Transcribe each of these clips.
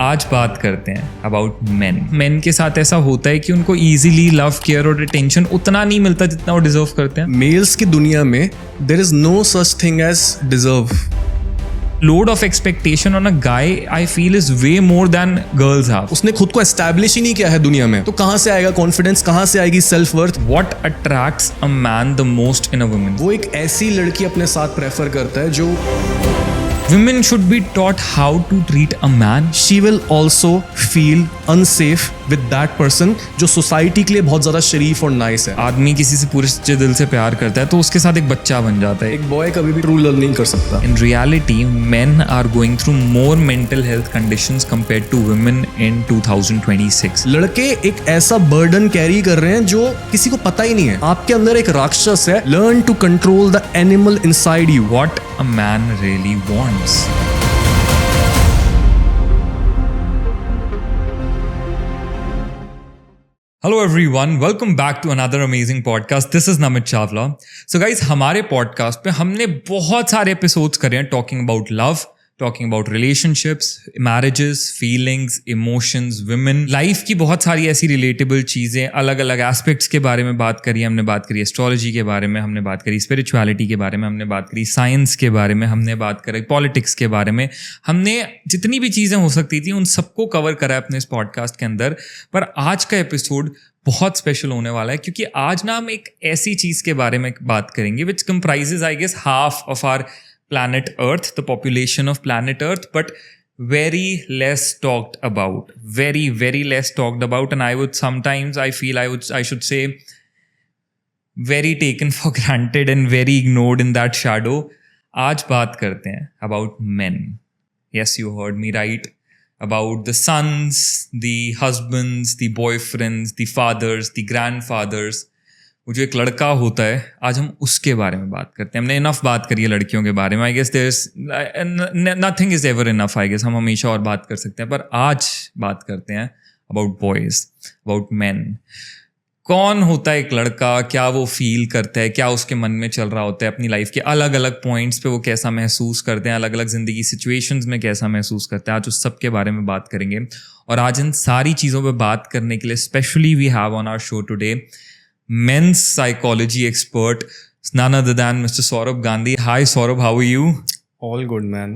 आज बात करते हैं अबाउट मेन के साथ ऐसा होता है कि उनको इजीली लव केयर और अटेंशन उतना नहीं मिलता जितना वो डिजर्व करते हैं। मेल्स की दुनिया में there is no such thing as deserve. Load of expectation on a guy I feel is way more than girls have. उसने खुद को एस्टैब्लिश ही नहीं किया है दुनिया में, तो कहां से आएगा कॉन्फिडेंस, कहां से आएगी self worth? What attracts a man the most in a woman? वो एक ऐसी लड़की अपने साथ प्रेफर करता है जो Women should be taught how to treat a man. she will also feel unsafe with that person जो सोसाइटी के लिए बहुत ज्यादा शरीफ और नाइस है। आदमी किसी से पूरे सच्चे दिल से प्यार करता है तो उसके साथ एक बच्चा बन जाता है। एक बॉय कभी भी ट्रू लव नहीं कर सकता। In reality, men are going through more mental health conditions compared to women in 2026. लड़के एक ऐसा बर्डन कैरी कर रहे हैं जो किसी को पता ही नहीं है। आपके अंदर एक राक्षस है। Learn to control the animal inside you. What a man really wants. Hello everyone, welcome back to another amazing podcast. This is Namit Chawla. So guys, हमारे podcast पे हमने बहुत सारे episodes करे हैं talking about love, talking about relationships, marriages, feelings, emotions, women. Life की बहुत सारी ऐसी relatable चीज़ें, अलग अलग aspects के बारे में बात करी। हमने बात करी astrology के बारे में, हमने बात करी spirituality के बारे में, हमने बात करी science के बारे में, हमने बात करी politics के बारे में। हमने जितनी भी चीज़ें हो सकती थी उन सबको कवर करा है अपने इस पॉडकास्ट के अंदर। पर आज का एपिसोड बहुत स्पेशल होने वाला है क्योंकि आज ना हम एक ऐसी चीज़ के बारे में बात करेंगे which comprises I guess half of our planet Earth, the population of planet Earth, but very less talked about, very less talked about, and I would sometimes I feel I should say very taken for granted and very ignored in that shadow. आज बात करते हैं about men. Yes, you heard me right. About the sons, the husbands, the boyfriends, the fathers, the grandfathers. वो जो एक लड़का होता है, आज हम उसके बारे में बात करते हैं। हमने इनफ बात करी है लड़कियों के बारे में। I guess there is nothing is ever enough. I guess हम हमेशा और बात कर सकते हैं, पर आज बात करते हैं अबाउट बॉयज, अबाउट मैन। कौन होता है एक लड़का, क्या वो फील करता है, क्या उसके मन में चल रहा होता है, अपनी लाइफ के अलग अलग पॉइंट्स पे वो कैसा महसूस करते हैं, अलग अलग जिंदगी सिचुएशंस में कैसा महसूस करते हैं। आज उस सब के बारे में बात करेंगे। और आज इन सारी चीज़ों पे बात करने के लिए specially we have on our show today men's psychology expert, none other than Mr. Saurabh Gandhi. Hi Saurabh, how are you? All good, man.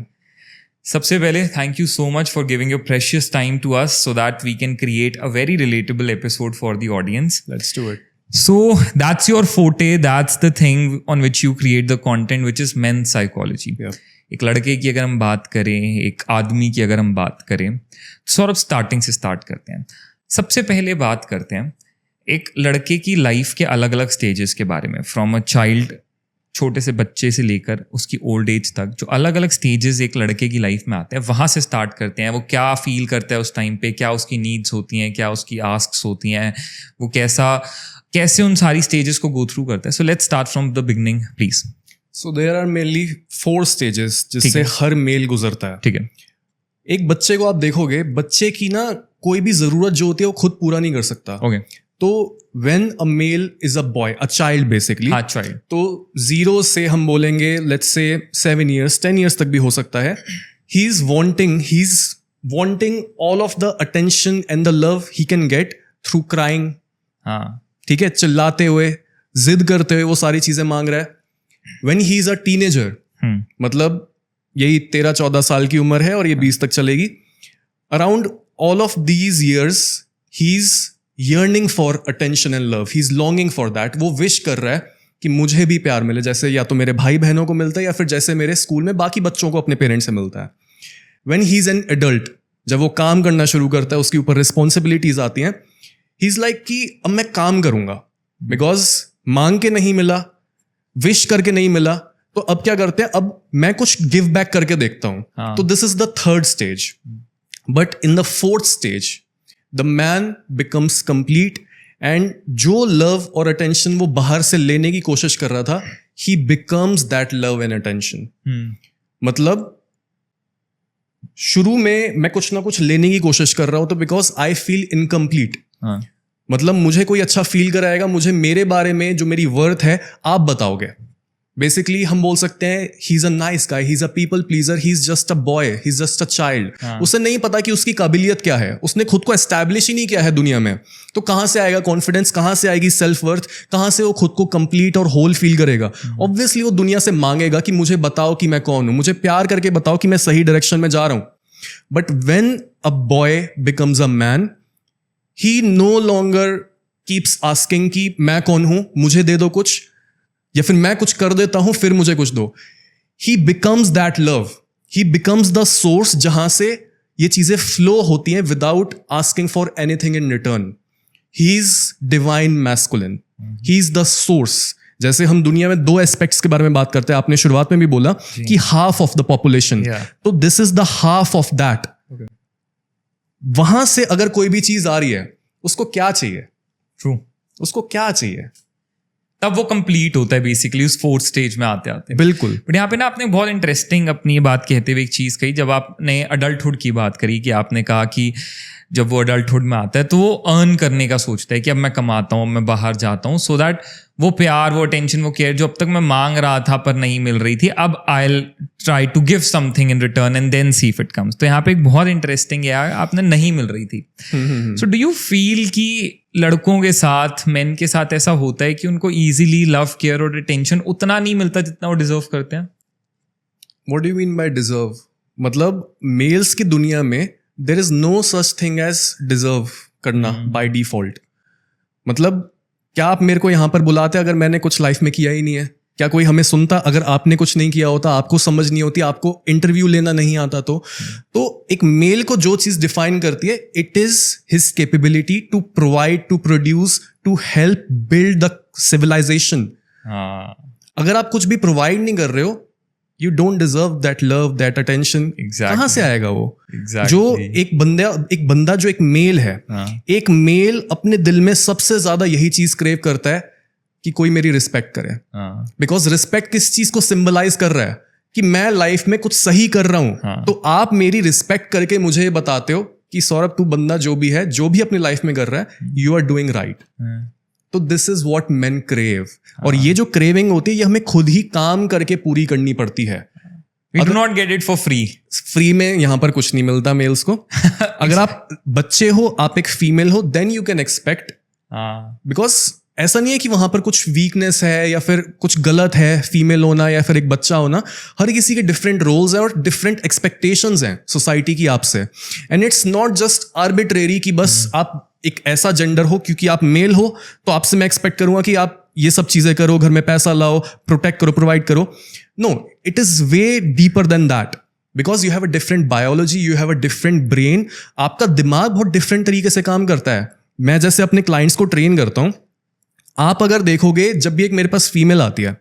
सबसे पहले thank you so much for giving your precious time to us so that we can create a very relatable episode for the audience. Let's do it. So that's your forte, that's the thing on which you create the content, which is men's psychology. Yeah. एक लड़के की अगर हम बात करें, एक आदमी की अगर हम बात करें, सौरभ स्टार्टिंग से स्टार्ट करते हैं। सबसे पहले बात करते हैं एक लड़के की लाइफ के अलग अलग स्टेजेस के बारे में, फ्रॉम अ चाइल्ड, छोटे से बच्चे से लेकर उसकी ओल्ड एज तक, जो अलग अलग स्टेजेस एक लड़के की लाइफ में आते हैं, वहाँ से स्टार्ट करते हैं। वो क्या फील करता है उस टाइम पे, क्या उसकी नीड्स होती हैं, क्या उसकी आस्क्स होती हैं, वो कैसे उन सारी स्टेजेस को गो थ्रू करता है। So let's start from the beginning please. So there are mainly 4 stages जिससे हर मेल गुजरता है। ठीक है। एक बच्चे को आप देखोगे, बच्चे की ना कोई भी जरूरत जो होती है वो खुद पूरा नहीं कर सकता। ओके। तो when a male is a boy, a child basically, हाँ, child. तो 0 से हम बोलेंगे let's say 7 years, 10 years तक भी हो सकता है। he's wanting all of the attention and the love he can get through crying. हाँ, ठीक है, चिल्लाते हुए, जिद करते हुए वो सारी चीजें मांग रहा है। when he is a teenager, मतलब यही 13-14 साल की उम्र है और ये 20 तक चलेगी। around all of these years he's yearning for attention and love, he's longing for that. वो wish कर रहा है कि मुझे भी प्यार मिले, जैसे या तो मेरे भाई बहनों को मिलता है या फिर जैसे मेरे स्कूल में बाकी बच्चों को अपने पेरेंट्स से मिलता है। when he's an adult, जब वो काम करना शुरू करता है, उसके ऊपर रिस्पॉन्सिबिलिटीज आती हैं, he's like कि अब मैं काम करूंगा, बिकॉज मांग के नहीं मिला, विश करके नहीं मिला, तो अब क्या करते हैं, अब मैं कुछ गिव बैक करके देखता हूं। तो this is the 3rd stage. But in the 4th stage the man becomes complete, and जो लव और अटेंशन वो बाहर से लेने की कोशिश कर रहा था, ही becomes that love and attention. मतलब शुरू में मैं कुछ ना कुछ लेने की कोशिश कर रहा हूं, तो बिकॉज आई फील इनकम्प्लीट। मतलब मुझे कोई अच्छा फील कराएगा, मुझे मेरे बारे में जो मेरी वर्थ है आप बताओगे, बेसिकली हम बोल सकते हैं he is a nice guy, he is a people pleaser, he is just a boy, he is just a child. उसे नहीं पता कि उसकी काबिलियत क्या है, उसने खुद को एस्टैब्लिश ही नहीं किया है दुनिया में, तो कहां से आएगा कॉन्फिडेंस, कहां से आएगी सेल्फ वर्थ, कहां से वो खुद को कंप्लीट और होल फील करेगा? ऑब्वियसली वो दुनिया से मांगेगा कि मुझे बताओ कि मैं कौन हूं, मुझे प्यार करके बताओ कि मैं सही डायरेक्शन में जा रहा हूं। But when a boy becomes a man, he no longer keeps asking कि मैं कौन हूं, मुझे दे दो कुछ, या फिर मैं कुछ कर देता हूं फिर मुझे कुछ दो। ही becomes that love, he becomes the source जहां से ये चीजें फ्लो होती हैं without asking for anything in return. He is divine masculine, he is the source. जैसे हम दुनिया में दो एस्पेक्ट्स के बारे में बात करते हैं, आपने शुरुआत में भी बोला कि हाफ ऑफ द पॉपुलेशन, तो this is the half of that. वहां से अगर कोई भी चीज आ रही है, उसको क्या चाहिए? ट्रू, उसको क्या चाहिए? तब वो कंप्लीट होता है बेसिकली उस फोर्थ स्टेज में आते आते। बिल्कुल। बट यहाँ पे ना आपने बहुत इंटरेस्टिंग अपनी ये बात कहते हुए एक चीज़ कही, जब आपने अडल्टहुड की बात करी कि आपने कहा कि जब वो अडल्टहुड में आता है तो वो अर्न करने का सोचता है कि अब मैं कमाता हूँ, अब मैं बाहर जाता हूँ, सो दैट वो प्यार, वो अटेंशन, वो केयर जो अब तक मैं मांग रहा था पर नहीं मिल रही थी, अब I will try to give something in return and then see if it comes. तो यहाँ पे एक बहुत इंटरेस्टिंग है, आपने नहीं मिल रही थी। सो डू यू फील कि लड़कों के साथ, मेन के साथ ऐसा होता है कि उनको ईजिली लव, केयर और अटेंशन उतना नहीं मिलता जितना वो डिजर्व करते हैं? What do you mean by deserve? मतलब मेल्स की दुनिया में there is no such thing as deserve करना by default। मतलब क्या आप मेरे को यहाँ पर बुलाते अगर मैंने कुछ लाइफ में किया ही नहीं है? क्या कोई हमें सुनता अगर आपने कुछ नहीं किया होता, आपको समझ नहीं होती, आपको इंटरव्यू लेना नहीं आता? तो एक मेल को जो चीज डिफाइन करती है, it is his capability to provide, to produce, to help build the civilisation. अगर आप कुछ भी प्रोवाइड नहीं कर रहे हो, you don't deserve that love, that attention. कहां से आएगा वो? जो एक बंदा जो एक मेल है, एक मेल अपने दिल में सबसे ज्यादा यही चीज क्रेव करता है कि कोई मेरी रिस्पेक्ट करे। बिकॉज रिस्पेक्ट किस चीज को सिंबलाइज कर रहा है? कि मैं लाइफ में कुछ सही कर रहा हूं। तो आप मेरी रिस्पेक्ट करके मुझे ये बताते हो कि सौरभ, तू बंदा जो भी है, जो भी अपनी लाइफ में कर रहा है, यू आर डूइंग राइट। तो this is what main crave. और ये जो क्रेविंग होती है, ये हमें खुद ही काम करके पूरी करनी पड़ती है। We do not get it for free। Free में यहां पर कुछ नहीं मिलता मेल्स को। अगर आप बच्चे हो, आप एक फीमेल हो, then you can expect. Because ऐसा नहीं है कि वहां पर कुछ वीकनेस है या फिर कुछ गलत है फीमेल होना या फिर एक बच्चा होना। हर किसी के डिफरेंट रोल्स हैं और डिफरेंट एक्सपेक्टेशंस हैं सोसाइटी की आपसे। And it's not just arbitrary कि बस आप एक ऐसा जेंडर हो, क्योंकि आप मेल हो तो आपसे मैं एक्सपेक्ट करूंगा कि आप ये सब चीजें करो, घर में पैसा लाओ, प्रोटेक्ट करो, प्रोवाइड करो। No, it is way deeper than that. Because you have a different biology, you have a different brain. आपका दिमाग बहुत डिफरेंट तरीके से काम करता है। मैं जैसे अपने क्लाइंट्स को ट्रेन करता हूं, आप अगर देखोगे, जब भी एक मेरे पास फीमेल आती है,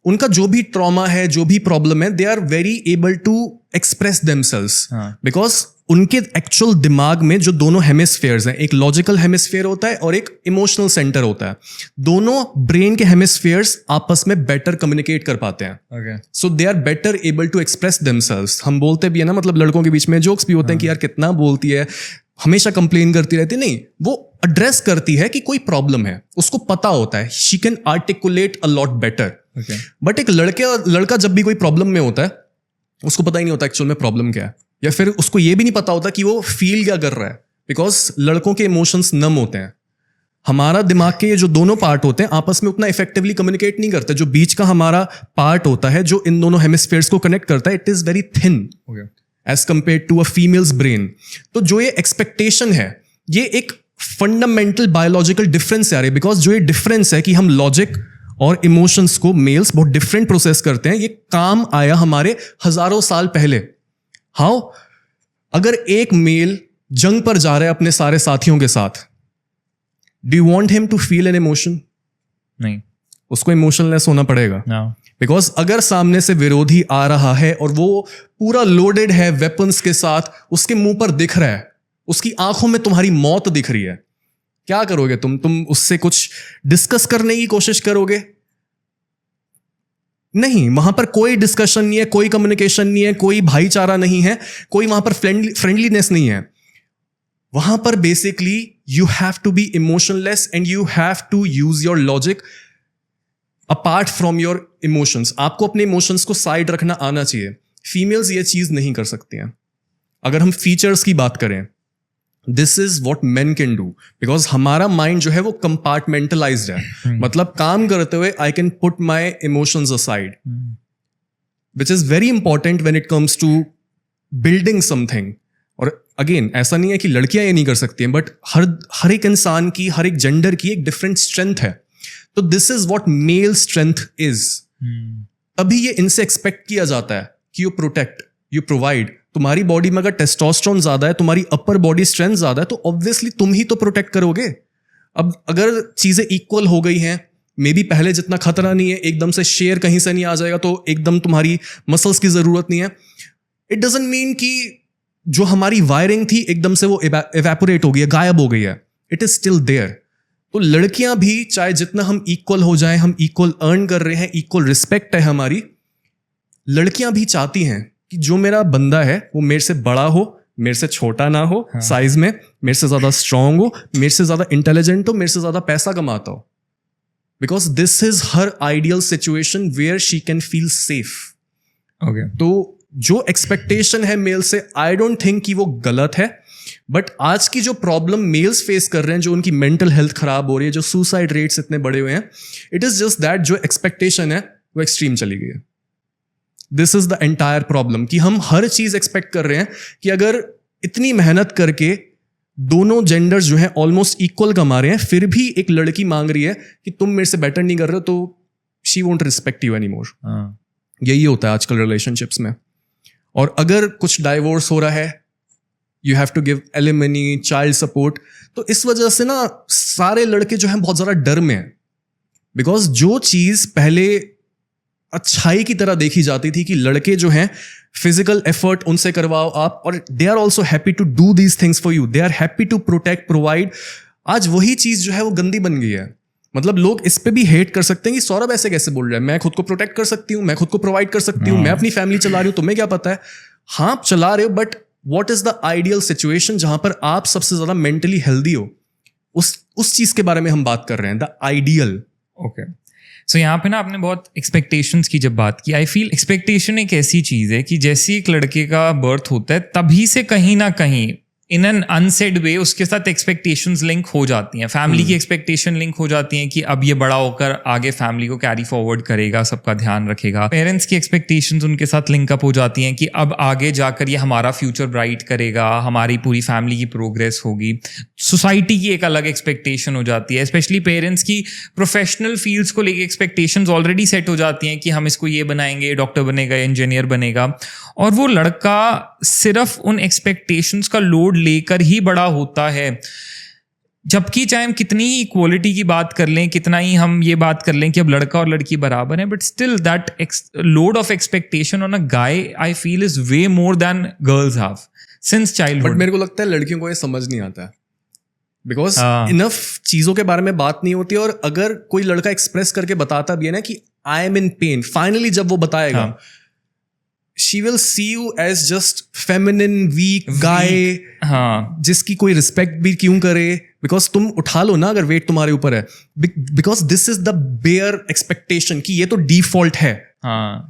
उनका जो भी ट्रॉमा है, जो भी प्रॉब्लम है, they are very able to express themselves. Because उनके एक्चुअल दिमाग में जो दोनों हेमिस्फेयर्स हैं, एक लॉजिकल हेमिस्फेयर होता है और एक इमोशनल सेंटर होता है। दोनों ब्रेन के हेमिस्फेयर्स आपस में बेटर कम्युनिकेट कर पाते हैं। So they are better able to express themselves. हम बोलते भी है ना, मतलब लड़कों के बीच में जोक्स भी होते हैं कि यार कितना बोलती है, हमेशा कंप्लेन करती रहती। नहीं, वो एड्रेस करती है कि कोई प्रॉब्लम है, उसको पता होता है, she can articulate a lot better. But एक लड़का जब भी कोई प्रॉब्लम में होता है, उसको पता ही नहीं होता एक्चुअल में प्रॉब्लम क्या है, या फिर उसको ये भी नहीं पता होता कि वो फील क्या कर रहा है। बिकॉज लड़कों के इमोशंस नम होते हैं। हमारा दिमाग के ये जो दोनों पार्ट होते हैं आपस में उतना इफेक्टिवली कम्युनिकेट नहीं करते। जो बीच का हमारा पार्ट होता है, जो इन दोनों हेमिस्फेयर्स को कनेक्ट करता है, it is very thin as compare to a females brain. तो जो ये एक्सपेक्टेशन है, ये एक फंडामेंटल बायोलॉजिकल डिफरेंस है। बिकॉज जो ये डिफरेंस है कि हम लॉजिक और इमोशंस को मेल्स बहुत डिफरेंट प्रोसेस करते हैं, ये काम आया हमारे हजारों साल पहले। हाउ? अगर एक मेल जंग पर जा रहा है अपने सारे साथियों के साथ, do you want him to feel an emotion? नहीं, उसको इमोशनलेस होना पड़ेगा। बिकॉज अगर सामने से विरोधी आ रहा है और वो पूरा लोडेड है वेपन्स के साथ, उसके मुंह पर दिख रहा है, उसकी आंखों में तुम्हारी मौत दिख रही है, क्या करोगे तुम उससे कुछ डिस्कस करने की कोशिश करोगे? नहीं, वहां पर कोई डिस्कशन नहीं है, कोई कम्युनिकेशन नहीं है, कोई भाईचारा नहीं है, कोई वहां पर फ्रेंडलीनेस नहीं है। वहां पर basically you have to be emotionless and you have to use your logic apart from your emotions. आपको अपने इमोशंस को साइड रखना आना चाहिए। फीमेल्स ये चीज नहीं कर सकती हैं। अगर हम फीचर्स की बात करें, this is what men can do, because हमारा माइंड जो है वो कंपार्टमेंटलाइज्ड है। मतलब काम करते हुए I can put my emotions aside, which is very important when it comes to building something. और अगेन ऐसा नहीं है कि लड़कियां ये नहीं कर सकती हैं, बट हर एक इंसान की, हर एक जेंडर की एक डिफरेंट स्ट्रेंथ है। तो this is what male strength is. तभी ये इनसे एक्सपेक्ट किया जाता है कि यू प्रोटेक्ट, यू प्रोवाइड। तुम्हारी बॉडी में अगर टेस्टोस्टेरोन ज्यादा है, तुम्हारी अपर बॉडी स्ट्रेंथ ज्यादा है, तो ऑब्वियसली तुम ही तो प्रोटेक्ट करोगे। अब अगर चीजें इक्वल हो गई हैं, मे बी पहले जितना खतरा नहीं है, एकदम से शेयर कहीं से नहीं आ जाएगा तो एकदम तुम्हारी मसल्स की जरूरत नहीं है, इट डजंट मीन कि जो हमारी वायरिंग थी एकदम से वो इवेपोरेट हो गई है, गायब हो गई है। It is still there. तो लड़कियां भी चाहे जितना हम इक्वल हो जाएं, हम इक्वल अर्न कर रहे हैं, इक्वल रिस्पेक्ट है हमारी, लड़कियां भी चाहती हैं कि जो मेरा बंदा है वो मेरे से बड़ा हो, मेरे से छोटा ना हो साइज में, मेरे से ज्यादा स्ट्रांग हो, मेरे से ज्यादा इंटेलिजेंट हो, मेरे से ज्यादा पैसा कमाता हो। Because this is her ideal situation where she can feel safe. Okay, तो जो एक्सपेक्टेशन है मेल से, आई डोंट थिंक कि वो गलत है, बट आज की जो प्रॉब्लम मेल्स फेस कर रहे हैं, जो उनकी मेंटल हेल्थ खराब हो रही है, जो सुसाइड रेट्स इतने बड़े हुए हैं, इट इज जस्ट दैट जो एक्सपेक्टेशन है वो एक्सट्रीम चली गई है। This is the entire problem कि हम हर चीज एक्सपेक्ट कर रहे हैं कि अगर इतनी मेहनत करके दोनों जेंडर्स जो हैं ऑलमोस्ट इक्वल कमा रहे हैं, फिर भी एक लड़की मांग रही है कि तुम मेरे से बेटर नहीं कर रहे हो, तो she won't respect you any more. यही होता है आजकल रिलेशनशिप्स में। और अगर कुछ डाइवोर्स हो रहा है, you have to give alimony, child support. तो इस वजह से ना सारे लड़के जो हैं बहुत ज्यादा डर में हैं। बिकॉज जो चीज पहले अच्छाई की तरह देखी जाती थी कि लड़के जो हैं फिजिकल एफर्ट उनसे करवाओ आप, और they are also happy to do these things for you, they are happy to protect, provide, आज वही चीज जो है वो गंदी बन गई है। मतलब लोग इस पे भी हेट कर सकते हैं कि सौरभ ऐसे कैसे बोल रहा है, मैं खुद को प्रोटेक्ट कर सकती हूँ, मैं खुद को प्रोवाइड कर सकती हूँ, मैं अपनी फैमिली चला रही हूँ, तुम्हें क्या पता है। हाँ आप चला रहे हो, but what is the ideal situation जहां पर आप सबसे ज्यादा मेंटली हेल्दी हो, उस चीज के बारे में हम बात कर रहे हैं, द आइडियल। ओके, सो यहाँ पे ना आपने बहुत एक्सपेक्टेशंस की जब बात की, आई फील एक्सपेक्टेशन एक ऐसी चीज़ है कि जैसे एक लड़के का बर्थ होता है तभी से कहीं ना कहीं इन एन अनसेड वे उसके साथ एक्सपेक्टेशंस लिंक हो जाती हैं। फैमिली की एक्सपेक्टेशन लिंक हो जाती हैं कि अब ये बड़ा होकर आगे फैमिली को कैरी फॉरवर्ड करेगा, सबका ध्यान रखेगा। पेरेंट्स की एक्सपेक्टेशंस उनके साथ लिंक अप हो जाती हैं कि अब आगे जाकर ये हमारा फ्यूचर ब्राइट करेगा, हमारी पूरी फैमिली की प्रोग्रेस होगी। सोसाइटी की एक अलग एक्सपेक्टेशन हो जाती है, स्पेशली पेरेंट्स की प्रोफेशनल फील्ड्स को लेके एक्सपेक्टेशंस ऑलरेडी सेट हो जाती हैं कि हम इसको ये बनाएंगे, डॉक्टर बनेगा, इंजीनियर बनेगा। और वो लड़का सिर्फ उन एक्सपेक्टेशंस का लोड लेकर ही बड़ा होता है। जबकि चाहे हम कितनी ही इक्वालिटी की बात कर लें, कितना ही हम ये बात कर लें कि अब लड़का और लड़की बराबर हैं, but still that load of expectation on a guy I feel is way more than girls have since childhood. But मेरे को लगता है लड़कियों को ये समझ नहीं आता है, बिकॉज इनफ चीजों के बारे में बात नहीं होती। और अगर कोई लड़का एक्सप्रेस करके बताता भी है ना कि I M in pen, finally जब वो बताएगा, she will see you as just feminine, weak guy, जिसकी कोई रिस्पेक्ट भी क्यों करे, बिकॉज तुम उठा लो ना अगर वेट तुम्हारे ऊपर है। Because this is the bare expectation कि ये तो डिफॉल्ट है।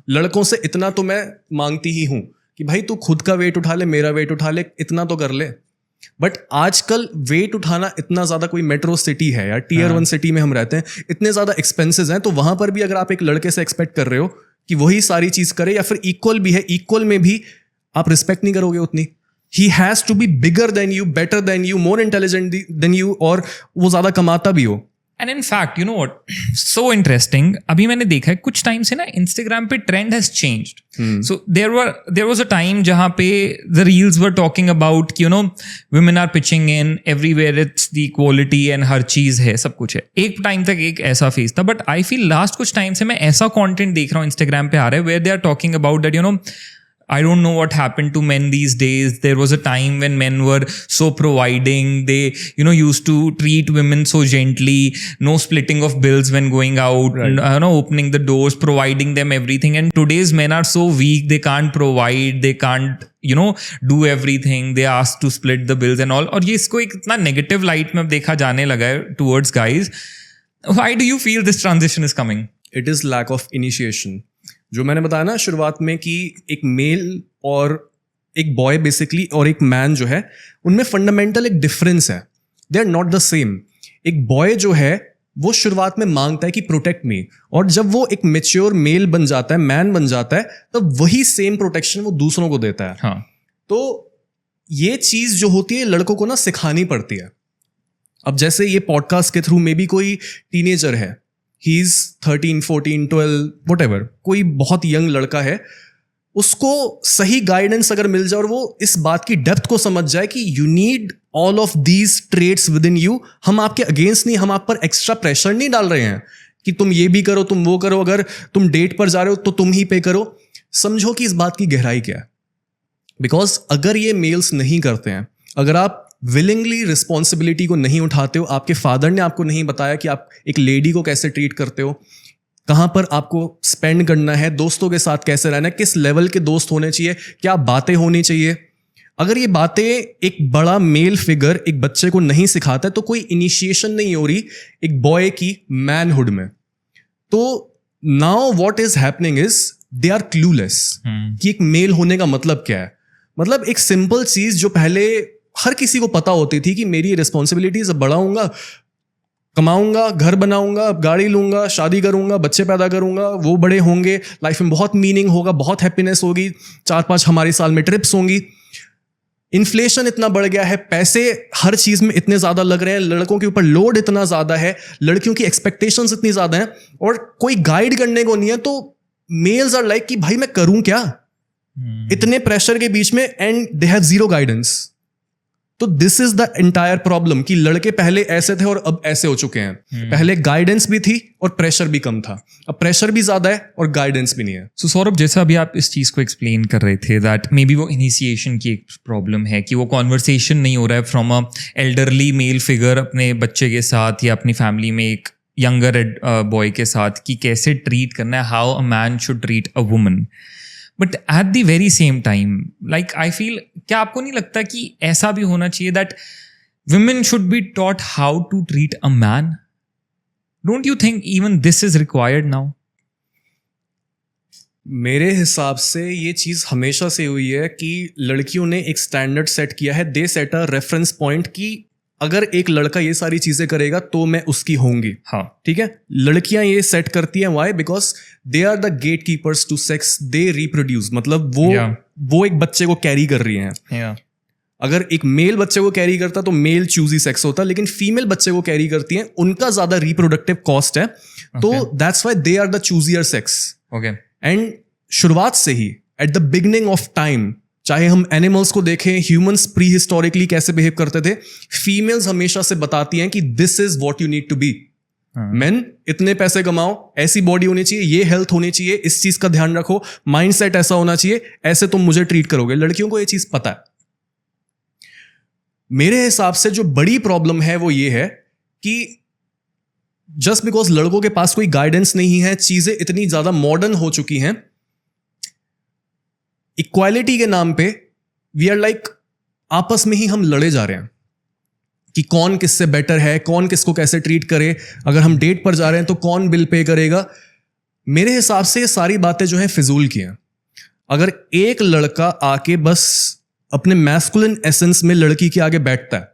लड़कों से इतना तो मैं मांगती ही हूं कि भाई तू खुद का वेट उठा ले, मेरा वेट उठा ले, इतना तो कर ले। बट आजकल वेट उठाना इतना ज्यादा, कोई मेट्रो सिटी है या टियर 1 सिटी में हम रहते हैं, इतने ज्यादा एक्सपेंसेस हैं, तो वहां पर भी अगर आप एक लड़के से एक्सपेक्ट कर रहे हो कि वही सारी चीज करे, या फिर इक्वल भी है, इक्वल में भी आप रिस्पेक्ट नहीं करोगे उतनी। He has to be bigger than you, better than you, more intelligent than you, और वो ज्यादा कमाता भी हो। And in fact you know what, so interesting, अभी मैंने देखा है कुछ टाइम से ना इंस्टाग्राम पे trend has changed. So there was a time जहां पे the reels were talking about कि you know women are pitching in everywhere, it's the equality and हर चीज है, सब कुछ है। एक टाइम तक एक ऐसा फेज था, बट आई फील लास्ट कुछ टाइम से मैं ऐसा कंटेंट देख रहा हूँ इंस्टाग्राम पे आ रहा है where they are talking about that, you know, I don't know what happened to men these days. There was a time when men were so providing. They, you know, used to treat women so gently. No splitting of bills when going out. Right. You know, opening the doors, providing them everything. And today's men are so weak. They can't provide. They can't, you know, do everything. They ask to split the bills and all. और ये इसको एक इतना negative light में अब देखा जाने लगा है towards guys. Why do you feel this transition is coming? It is lack of initiation. जो मैंने बताया ना शुरुआत में कि एक मेल और एक बॉय बेसिकली और एक मैन जो है उनमें फंडामेंटल एक डिफरेंस है, they are not the same. एक बॉय जो है वो शुरुआत में मांगता है कि प्रोटेक्ट मी, और जब वो एक मेच्योर मेल बन जाता है, मैन बन जाता है, तब वही सेम प्रोटेक्शन वो दूसरों को देता है। हाँ. तो ये चीज जो होती है लड़कों को ना सिखानी पड़ती है। अब जैसे ये पॉडकास्ट के थ्रू में भी कोई टीनेजर है, ही इज 13, 14, 12 व्हाटएवर, कोई बहुत यंग लड़का है, उसको सही गाइडेंस अगर मिल जाए और वो इस बात की डेप्थ को समझ जाए कि you need all of these traits with in you. हम आपके अगेंस्ट नहीं, हम आप पर एक्स्ट्रा प्रेशर नहीं डाल रहे हैं कि तुम ये भी करो, तुम वो करो, अगर तुम डेट पर जा रहे हो तो तुम ही पे करो। समझो कि इस बात की गहराई क्या है। बिकॉज अगर ये मेल्स नहीं करते हैं, अगर आप विलिंगली रिस्पॉन्सिबिलिटी को नहीं उठाते हो, आपके फादर ने आपको नहीं बताया कि आप एक लेडी को कैसे ट्रीट करते हो, कहाँ पर आपको स्पेंड करना है, दोस्तों के साथ कैसे रहना है, किस लेवल के दोस्त होने चाहिए, क्या बातें होनी चाहिए, अगर ये बातें एक बड़ा मेल फिगर एक बच्चे को नहीं सिखाता है तो कोई इनिशिएशन नहीं हो रही एक बॉय की मैनहुड में। तो now what is happening is they are clueless कि एक मेल होने का मतलब क्या है। मतलब एक सिंपल चीज जो पहले हर किसी को पता होती थी कि मेरी रिस्पॉन्सिबिलिटीज, बड़ा होऊंगा, कमाऊंगा, घर बनाऊंगा, गाड़ी लूंगा, शादी करूंगा, बच्चे पैदा करूंगा, वो बड़े होंगे, लाइफ में बहुत मीनिंग होगा, बहुत हैप्पीनेस होगी, 4-5 हमारे साल में ट्रिप्स होंगी। इन्फ्लेशन इतना बढ़ गया है, पैसे हर चीज में इतने ज्यादा लग रहे हैं, लड़कों के ऊपर लोड इतना ज्यादा है, लड़कियों की एक्सपेक्टेशंस इतनी ज्यादा हैं और कोई गाइड करने को नहीं है। तो मेल्स आर लाइक कि भाई मैं करूं क्या इतने प्रेशर के बीच में, and they have zero guidance. तो this is the entire problem कि लड़के पहले ऐसे थे और अब ऐसे हो चुके हैं। पहले गाइडेंस भी थी और प्रेशर भी कम था, अब प्रेशर भी ज्यादा है और गाइडेंस भी नहीं है। सो सौरभ, जैसा अभी आप इस चीज को एक्सप्लेन कर रहे थे दैट मे बी वो इनिशिएशन की एक प्रॉब्लम है कि वो कॉन्वर्सेशन नहीं हो रहा है from a elderly male figure अपने बच्चे के साथ या अपनी फैमिली में एक यंगर बॉय के साथ कि कैसे ट्रीट करना है, how a man should treat a woman. But at the very same time like I feel, क्या आपको नहीं लगता कि ऐसा भी होना चाहिए that women should be taught how to treat a man? Don't you think even this is required now? मेरे हिसाब से ये चीज हमेशा से हुई है कि लड़कियों ने एक स्टैंडर्ड सेट किया है, दे सेट अ रेफरेंस पॉइंट कि अगर एक लड़का ये सारी चीजें करेगा तो मैं उसकी होंगी। हाँ, ठीक है, लड़कियां ये सेट करती हैं। Why? Because they are the gatekeepers to sex, they reproduce. मतलब वो एक बच्चे को कैरी कर रही हैं। अगर एक मेल बच्चे को कैरी करता तो मेल चूजी सेक्स होता, लेकिन फीमेल बच्चे को कैरी करती हैं, उनका ज्यादा रिप्रोडक्टिव कॉस्ट है। तो that's why they are the choosier sex. And शुरुआत से ही at the beginning of time, चाहे हम एनिमल्स को देखें, ह्यूमंस प्री हिस्टोरिकली कैसे बिहेव करते थे, फीमेल्स हमेशा से बताती हैं कि this is what you need to be. Men इतने पैसे कमाओ, ऐसी बॉडी होनी चाहिए, ये हेल्थ होनी चाहिए, इस चीज का ध्यान रखो, माइंडसेट ऐसा होना चाहिए, ऐसे तुम मुझे ट्रीट करोगे। लड़कियों को ये चीज पता है। मेरे हिसाब से जो बड़ी प्रॉब्लम है वो ये है कि जस्ट बिकॉज लड़कों के पास कोई गाइडेंस नहीं है, चीजें इतनी ज्यादा मॉडर्न हो चुकी हैं, इक्वालिटी के नाम पे वी आर लाइक आपस में ही हम लड़े जा रहे हैं कि कौन किससे बेटर है, कौन किसको कैसे ट्रीट करे, अगर हम डेट पर जा रहे हैं तो कौन बिल पे करेगा। मेरे हिसाब से ये सारी बातें जो हैं फिजूल की हैं। अगर एक लड़का आके बस अपने मैस्कुलिन एसेंस में लड़की के आगे बैठता है,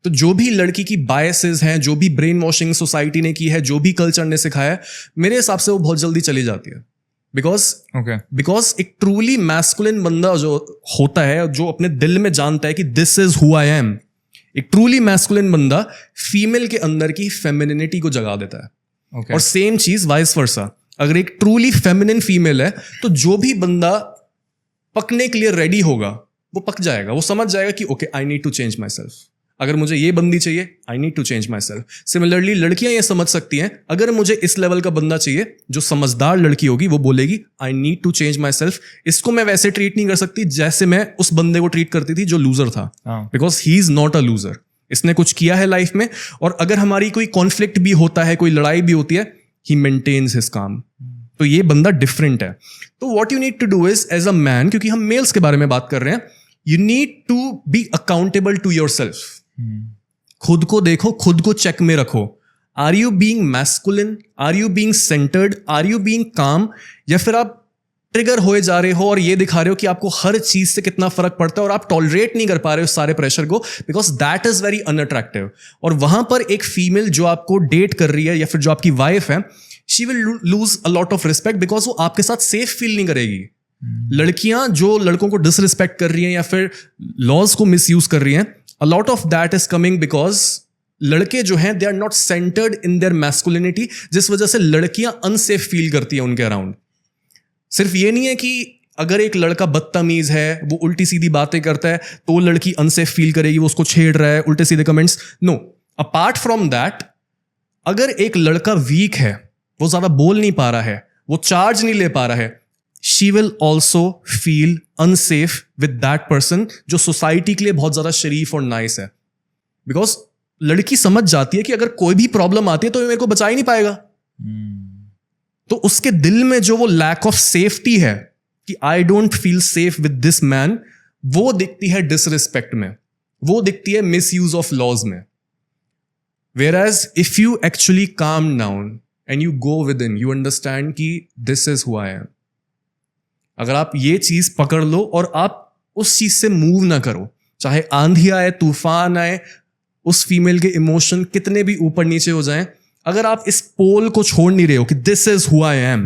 तो जो भी लड़की की बायसेस हैं, जो भी ब्रेन वॉशिंग सोसाइटी ने की है, जो भी कल्चर ने सिखाया है, मेरे हिसाब से वो बहुत जल्दी चली जाती है। बिकॉज एक ट्रूली मैस्कुलिन बंदा जो होता है, जो अपने दिल में जानता है कि this is who I M, एक ट्रूली मैस्कुलिन बंदा फीमेल के अंदर की फेमिनिनिटी को जगा देता है। और सेम चीज वाइस वर्सा, अगर एक ट्रूली फेमिनिन फीमेल है तो जो भी बंदा पकने के लिए रेडी होगा वो पक जाएगा, वो समझ जाएगा कि okay I need to change myself. अगर मुझे ये बंदी चाहिए, I need to change myself. Similarly लड़कियां ये समझ सकती हैं, अगर मुझे इस लेवल का बंदा चाहिए, जो समझदार लड़की होगी वो बोलेगी I need to change myself. इसको मैं वैसे ट्रीट नहीं कर सकती जैसे मैं उस बंदे को ट्रीट करती थी जो लूजर था, because he is not a loser. इसने कुछ किया है लाइफ में, और अगर हमारी कोई कॉन्फ्लिक्ट भी होता है, कोई लड़ाई भी होती है, ही मेंटेन्स हिज काम। तो ये बंदा डिफरेंट है। तो what you need to do is as a man, क्योंकि हम मेल्स के बारे में बात कर रहे हैं, you need to be accountable to yourself. खुद को देखो, खुद को चेक में रखो। Are you being masculine, are you being centred, are you being calm, या फिर आप ट्रिगर होए जा रहे हो और ये दिखा रहे हो कि आपको हर चीज से कितना फर्क पड़ता है और आप टॉलरेट नहीं कर पा रहे हो सारे प्रेशर को, because that is very unattractive. और वहां पर एक फीमेल जो आपको डेट कर रही है या फिर जो आपकी वाइफ है, she will lose a lot of respect, because वो आपके साथ सेफ फील नहीं करेगी। लड़कियां जो लड़कों को डिसरिस्पेक्ट कर रही हैं या फिर लॉज को मिसयूज कर रही हैं, a lot of that is coming because लड़के जो हैं they are not centred in their masculinity, जिस वजह से लड़कियां अनसेफ फील करती हैं उनके अराउंड। सिर्फ ये नहीं है कि अगर एक लड़का बदतमीज है, वो उल्टी सीधी बातें करता है, तो लड़की अनसेफ फील करेगी, वो उसको छेड़ रहा है, उल्टे सीधे comments. No, apart from that, अगर एक लड़का वीक है, वो ज्यादा बोल नहीं पा रहा है, वो चार्ज नहीं ले पा रहा है, she will also feel unsafe with that person जो सोसाइटी के लिए बहुत ज्यादा शरीफ और नाइस है। बिकॉज लड़की समझ जाती है कि अगर कोई भी प्रॉब्लम आती है तो ये मेरे को बचा ही नहीं पाएगा। तो उसके दिल में जो वो लैक ऑफ सेफ्टी है कि I don't feel safe with this man, वो दिखती है डिसरिस्पेक्ट में, वो दिखती है मिस यूज ऑफ लॉज में। Whereas if you actually calm down and you go within, you understand कि this is who I am. अगर आप ये चीज पकड़ लो और आप उस चीज से मूव ना करो, चाहे आंधी आए, तूफान आए, उस फीमेल के इमोशन कितने भी ऊपर नीचे हो जाएं, अगर आप इस पोल को छोड़ नहीं रहे हो कि this is who I am,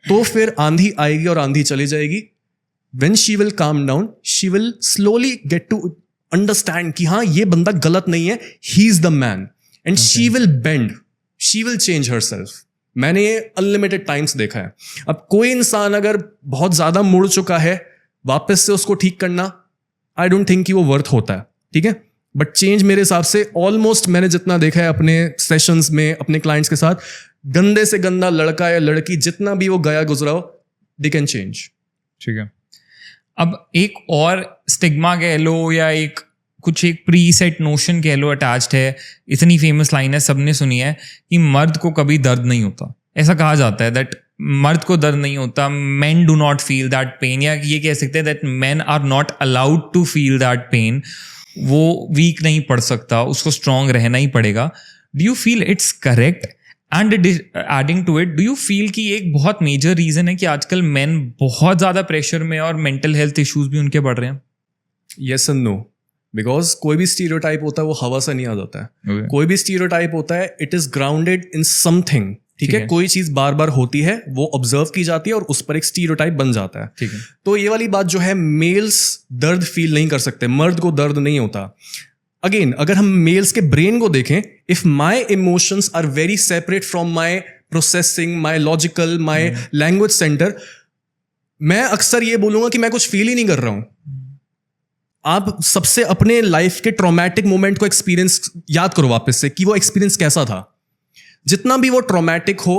तो फिर आंधी आएगी और आंधी चली जाएगी। When she will calm down, she will slowly get to understand कि हाँ, ये बंदा गलत नहीं है, he is the man, and she will bend, she will change herself. मैंने ये अनलिमिटेड टाइम्स देखा है। अब कोई इंसान अगर बहुत ज्यादा मुड़ चुका है, वापस से उसको ठीक करना, आई डोंट थिंक कि वो वर्थ होता है, ठीक है। बट चेंज मेरे हिसाब से ऑलमोस्ट मैंने जितना देखा है अपने सेशंस में अपने क्लाइंट्स के साथ, गंदे से गंदा लड़का या लड़की जितना भी वो गया गुजरा हो, दे कैन चेंज। ठीक है। अब एक और स्टिग्मा कह लो या एक प्री सेट नोशन कह लो अटैच्ड है। इतनी फेमस लाइन है, सबने सुनी है कि मर्द को कभी दर्द नहीं होता। ऐसा कहा जाता है दैट मर्द को दर्द नहीं होता, men do not feel that pain, या ये कह सकते हैं that men are not allowed to feel that pain. वो वीक नहीं पड़ सकता, उसको स्ट्रांग रहना ही पड़ेगा। Do you feel it's correct? And adding to it, do you feel कि एक बहुत मेजर रीजन है कि आजकल मेन बहुत ज्यादा प्रेशर में और मेंटल हेल्थ इश्यूज भी उनके बढ़ रहे हैं? यस एंड नो, बिकॉज कोई भी स्टीरियोटाइप होता है वो हवा से नहीं आ जाता है। कोई भी स्टीरियोटाइप होता है, it is grounded in something, ठीक है। कोई चीज बार बार होती है, वो ऑब्जर्व की जाती है और उस पर एक स्टीरियोटाइप बन जाता है, ठीक है। तो ये वाली बात जो है, मेल्स दर्द फील नहीं कर सकते, मर्द को दर्द नहीं होता। अगेन, अगर हम मेल्स के ब्रेन को देखें, if my emotions are very separate from my processing, my logical, my language centre, मैं अक्सर ये बोलूंगा कि मैं कुछ फील ही नहीं कर रहा हूं। आप सबसे अपने लाइफ के ट्रॉमेटिक मोमेंट को एक्सपीरियंस याद करो वापस से कि वो एक्सपीरियंस कैसा था। जितना भी वो ट्रॉमेटिक हो,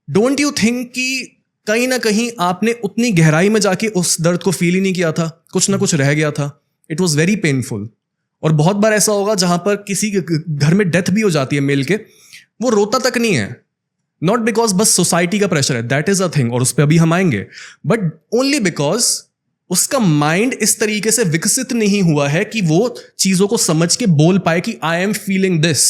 डोंट यू थिंक कि कहीं ना कहीं आपने उतनी गहराई में जाके उस दर्द को फील ही नहीं किया था, कुछ ना कुछ रह गया था। It was very painful. और बहुत बार ऐसा होगा जहां पर किसी के घर में डेथ भी हो जाती है मेल के, वो रोता तक नहीं है, नॉट बिकॉज बस सोसाइटी का प्रेशर है, दैट इज अ थिंग और उस पर अभी हम आएंगे, बट ओनली बिकॉज उसका माइंड इस तरीके से विकसित नहीं हुआ है कि वो चीजों को समझ के बोल पाए कि आई एम फीलिंग दिस।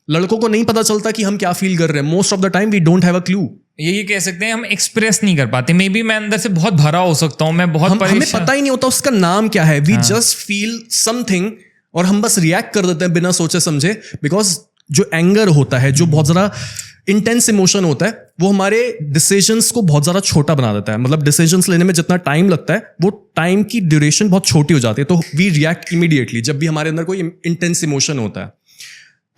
लड़कों को नहीं पता चलता कि हम क्या फील कर रहे हैं। Most of the time we don't have a clue. ये कह सकते हैं हम एक्सप्रेस नहीं कर पाते। मे बी मैं अंदर से बहुत भरा हो सकता हूँ, मैं बहुत हमें पता ही नहीं होता उसका नाम क्या है। वी जस्ट फील समथिंग और हम बस रिएक्ट कर देते हैं बिना सोचे समझे। बिकॉज जो एंगर होता है, जो बहुत ज्यादा इंटेंस इमोशन होता है, वो हमारे डिसीजंस को बहुत ज्यादा छोटा बना देता है। मतलब डिसीजंस लेने में जितना टाइम लगता है, वो टाइम की ड्यूरेशन बहुत छोटी हो जाती है। तो वी रिएक्ट इमीडिएटली जब भी हमारे अंदर कोई इंटेंस इमोशन होता है।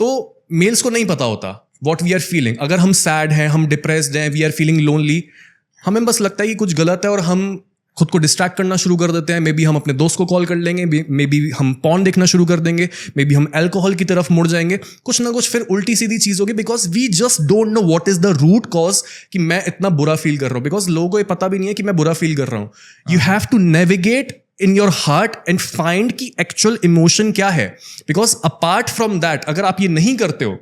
तो मेल्स को नहीं पता होता व्हाट वी आर फीलिंग। अगर हम सैड हैं, हम डिप्रेस्ड हैं, वी आर फीलिंग लोनली, हमें बस लगता है कि कुछ गलत है और हम खुद को डिस्ट्रैक्ट करना शुरू कर देते हैं। मे बी हम अपने दोस्त को कॉल कर लेंगे, मे बी हम पॉर्न देखना शुरू कर देंगे, मे बी हम अल्कोहल की तरफ मुड़ जाएंगे, कुछ ना कुछ फिर उल्टी सीधी चीज होगी। Because we just don't know what is the root cause कि मैं इतना बुरा फील कर रहा हूँ। बिकॉज लोगों को ये पता भी नहीं है कि मैं बुरा फील कर रहा हूँ। You have to navigate in your heart and find कि actual emotion क्या है। Because apart from that, अगर आप ये नहीं करते हो,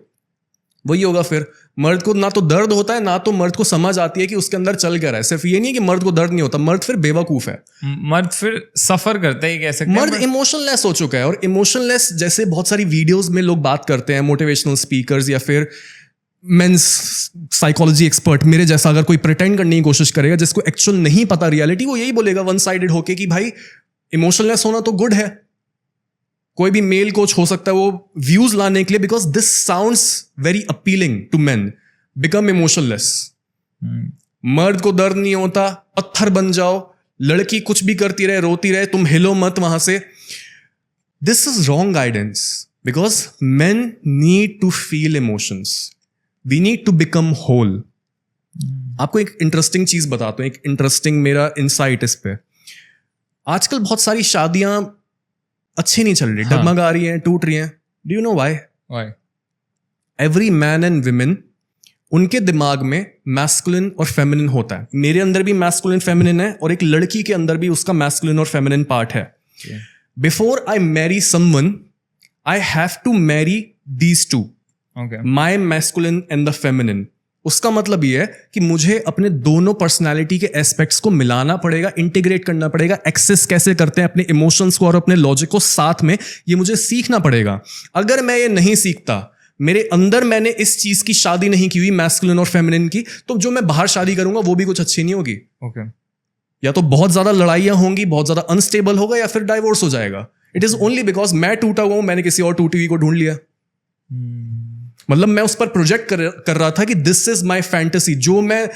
वही होगा फिर। मर्द को ना तो दर्द होता है, ना तो मर्द को समझ आती है कि उसके अंदर चल क्या रहा है। सिर्फ ये नहीं है कि मर्द को दर्द नहीं होता, मर्द फिर बेवकूफ है, मर्द फिर सफर करता है, कह सकते हैं। मर्द इमोशनलेस हो चुका है। और इमोशनलेस जैसे बहुत सारी वीडियोस में लोग बात करते हैं, मोटिवेशनल स्पीकर्स या फिर मेंस साइकोलॉजी एक्सपर्ट मेरे जैसा अगर कोई प्रिटेंड करने की कोशिश करेगा, जिसको एक्चुअल नहीं पता रियलिटी, वो यही बोलेगा वन साइडेड होके कि भाई इमोशनलेस होना तो गुड है। कोई भी मेल कोच हो सकता है वो व्यूज लाने के लिए, because this sounds very appealing to men, become emotionless. मर्द को दर्द नहीं होता, पत्थर बन जाओ, लड़की कुछ भी करती रहे, रोती रहे, तुम हिलो मत वहां से। This is wrong guidance, because men need to feel emotions, we need to become whole. आपको एक इंटरेस्टिंग चीज बताता हूं, एक इंटरेस्टिंग मेरा इंसाइट इस पे। आजकल बहुत सारी शादियां अच्छी नहीं चल रही, डगमगा रही हैं, टूट रही हैं। Do you know why? Every man and women, उनके दिमाग में मैस्कुलिन और फेमिनिन होता है। मेरे अंदर भी मैस्कुलिन फेमिनिन है, और एक लड़की के अंदर भी उसका मैस्कुलिन और फेमिनिन पार्ट है। Before I marry someone, I have to marry these two, my masculine and the feminine. उसका मतलब ये है कि मुझे अपने दोनों पर्सनालिटी के एस्पेक्ट्स को मिलाना पड़ेगा, इंटीग्रेट करना पड़ेगा। एक्सेस कैसे करते हैं अपने इमोशंस को और अपने लॉजिक को साथ में, ये मुझे सीखना पड़ेगा। अगर मैं ये नहीं सीखता, मेरे अंदर मैंने इस चीज की शादी नहीं की हुई मैस्कुलिन और फेमिनिन की, तो जो मैं बाहर शादी करूंगा वो भी कुछ अच्छी नहीं होगी। या तो बहुत ज्यादा लड़ाइयां होंगी, बहुत ज्यादा अनस्टेबल होगा, या फिर डाइवोर्स हो जाएगा। इट इज ओनली बिकॉज मैं टूटा हुआ हूं, मैंने किसी और टूटी हुई को ढूंढ लिया। मतलब मैं उस पर प्रोजेक्ट कर रहा था कि दिस इज माई फैंटेसी, जो मैं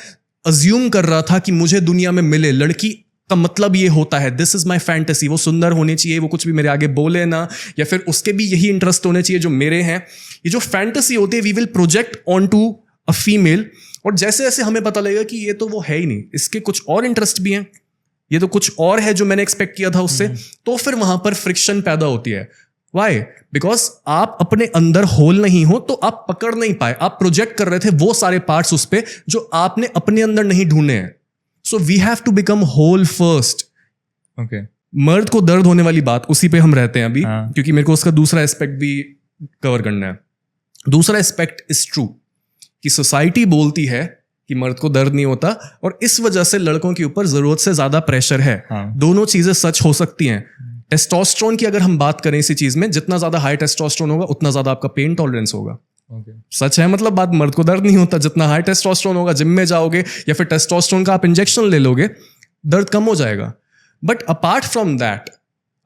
अज्यूम कर रहा था कि मुझे दुनिया में मिले। लड़की का मतलब ये होता है, दिस इज माई फैंटेसी, वो सुंदर होनी चाहिए, वो कुछ भी मेरे आगे बोले ना, या फिर उसके भी यही इंटरेस्ट होने चाहिए जो मेरे हैं। ये जो फैंटेसी होती है, we will project on to a female, और जैसे जैसे हमें पता लगेगा कि ये तो वो है ही नहीं, इसके कुछ और इंटरेस्ट भी हैं, ये तो कुछ और है जो मैंने एक्सपेक्ट किया था उससे, तो फिर वहां पर फ्रिक्शन पैदा होती है। वाई? बिकॉज आप अपने अंदर होल नहीं हो, तो आप पकड़ नहीं पाए। आप प्रोजेक्ट कर रहे थे वो सारे पार्ट्स उस पे जो आपने अपने अंदर नहीं ढूंढे हैं। So we have to become whole first. Okay, मर्द को दर्द होने वाली बात, उसी पे हम रहते हैं अभी, क्योंकि मेरे को उसका दूसरा एस्पेक्ट भी कवर करना है। दूसरा एस्पेक्ट इज ट्रू कि सोसाइटी बोलती है कि मर्द को दर्द नहीं होता, और इस वजह से लड़कों के ऊपर जरूरत से ज्यादा प्रेशर है। दोनों चीजें सच हो सकती हैं। टेस्टोस्टेरोन की अगर हम बात करें इसी चीज में, जितना ज्यादा हाई टेस्टोस्टेरोन होगा उतना ज्यादा आपका पेन टॉलरेंस होगा। सच है, मतलब बात, मर्द को दर्द नहीं होता। जितना हाई टेस्टोस्टेरोन होगा, जिम में जाओगे या फिर टेस्टोस्टेरोन का आप इंजेक्शन ले लोगे, दर्द कम हो जाएगा। बट अपार्ट फ्रॉम दैट,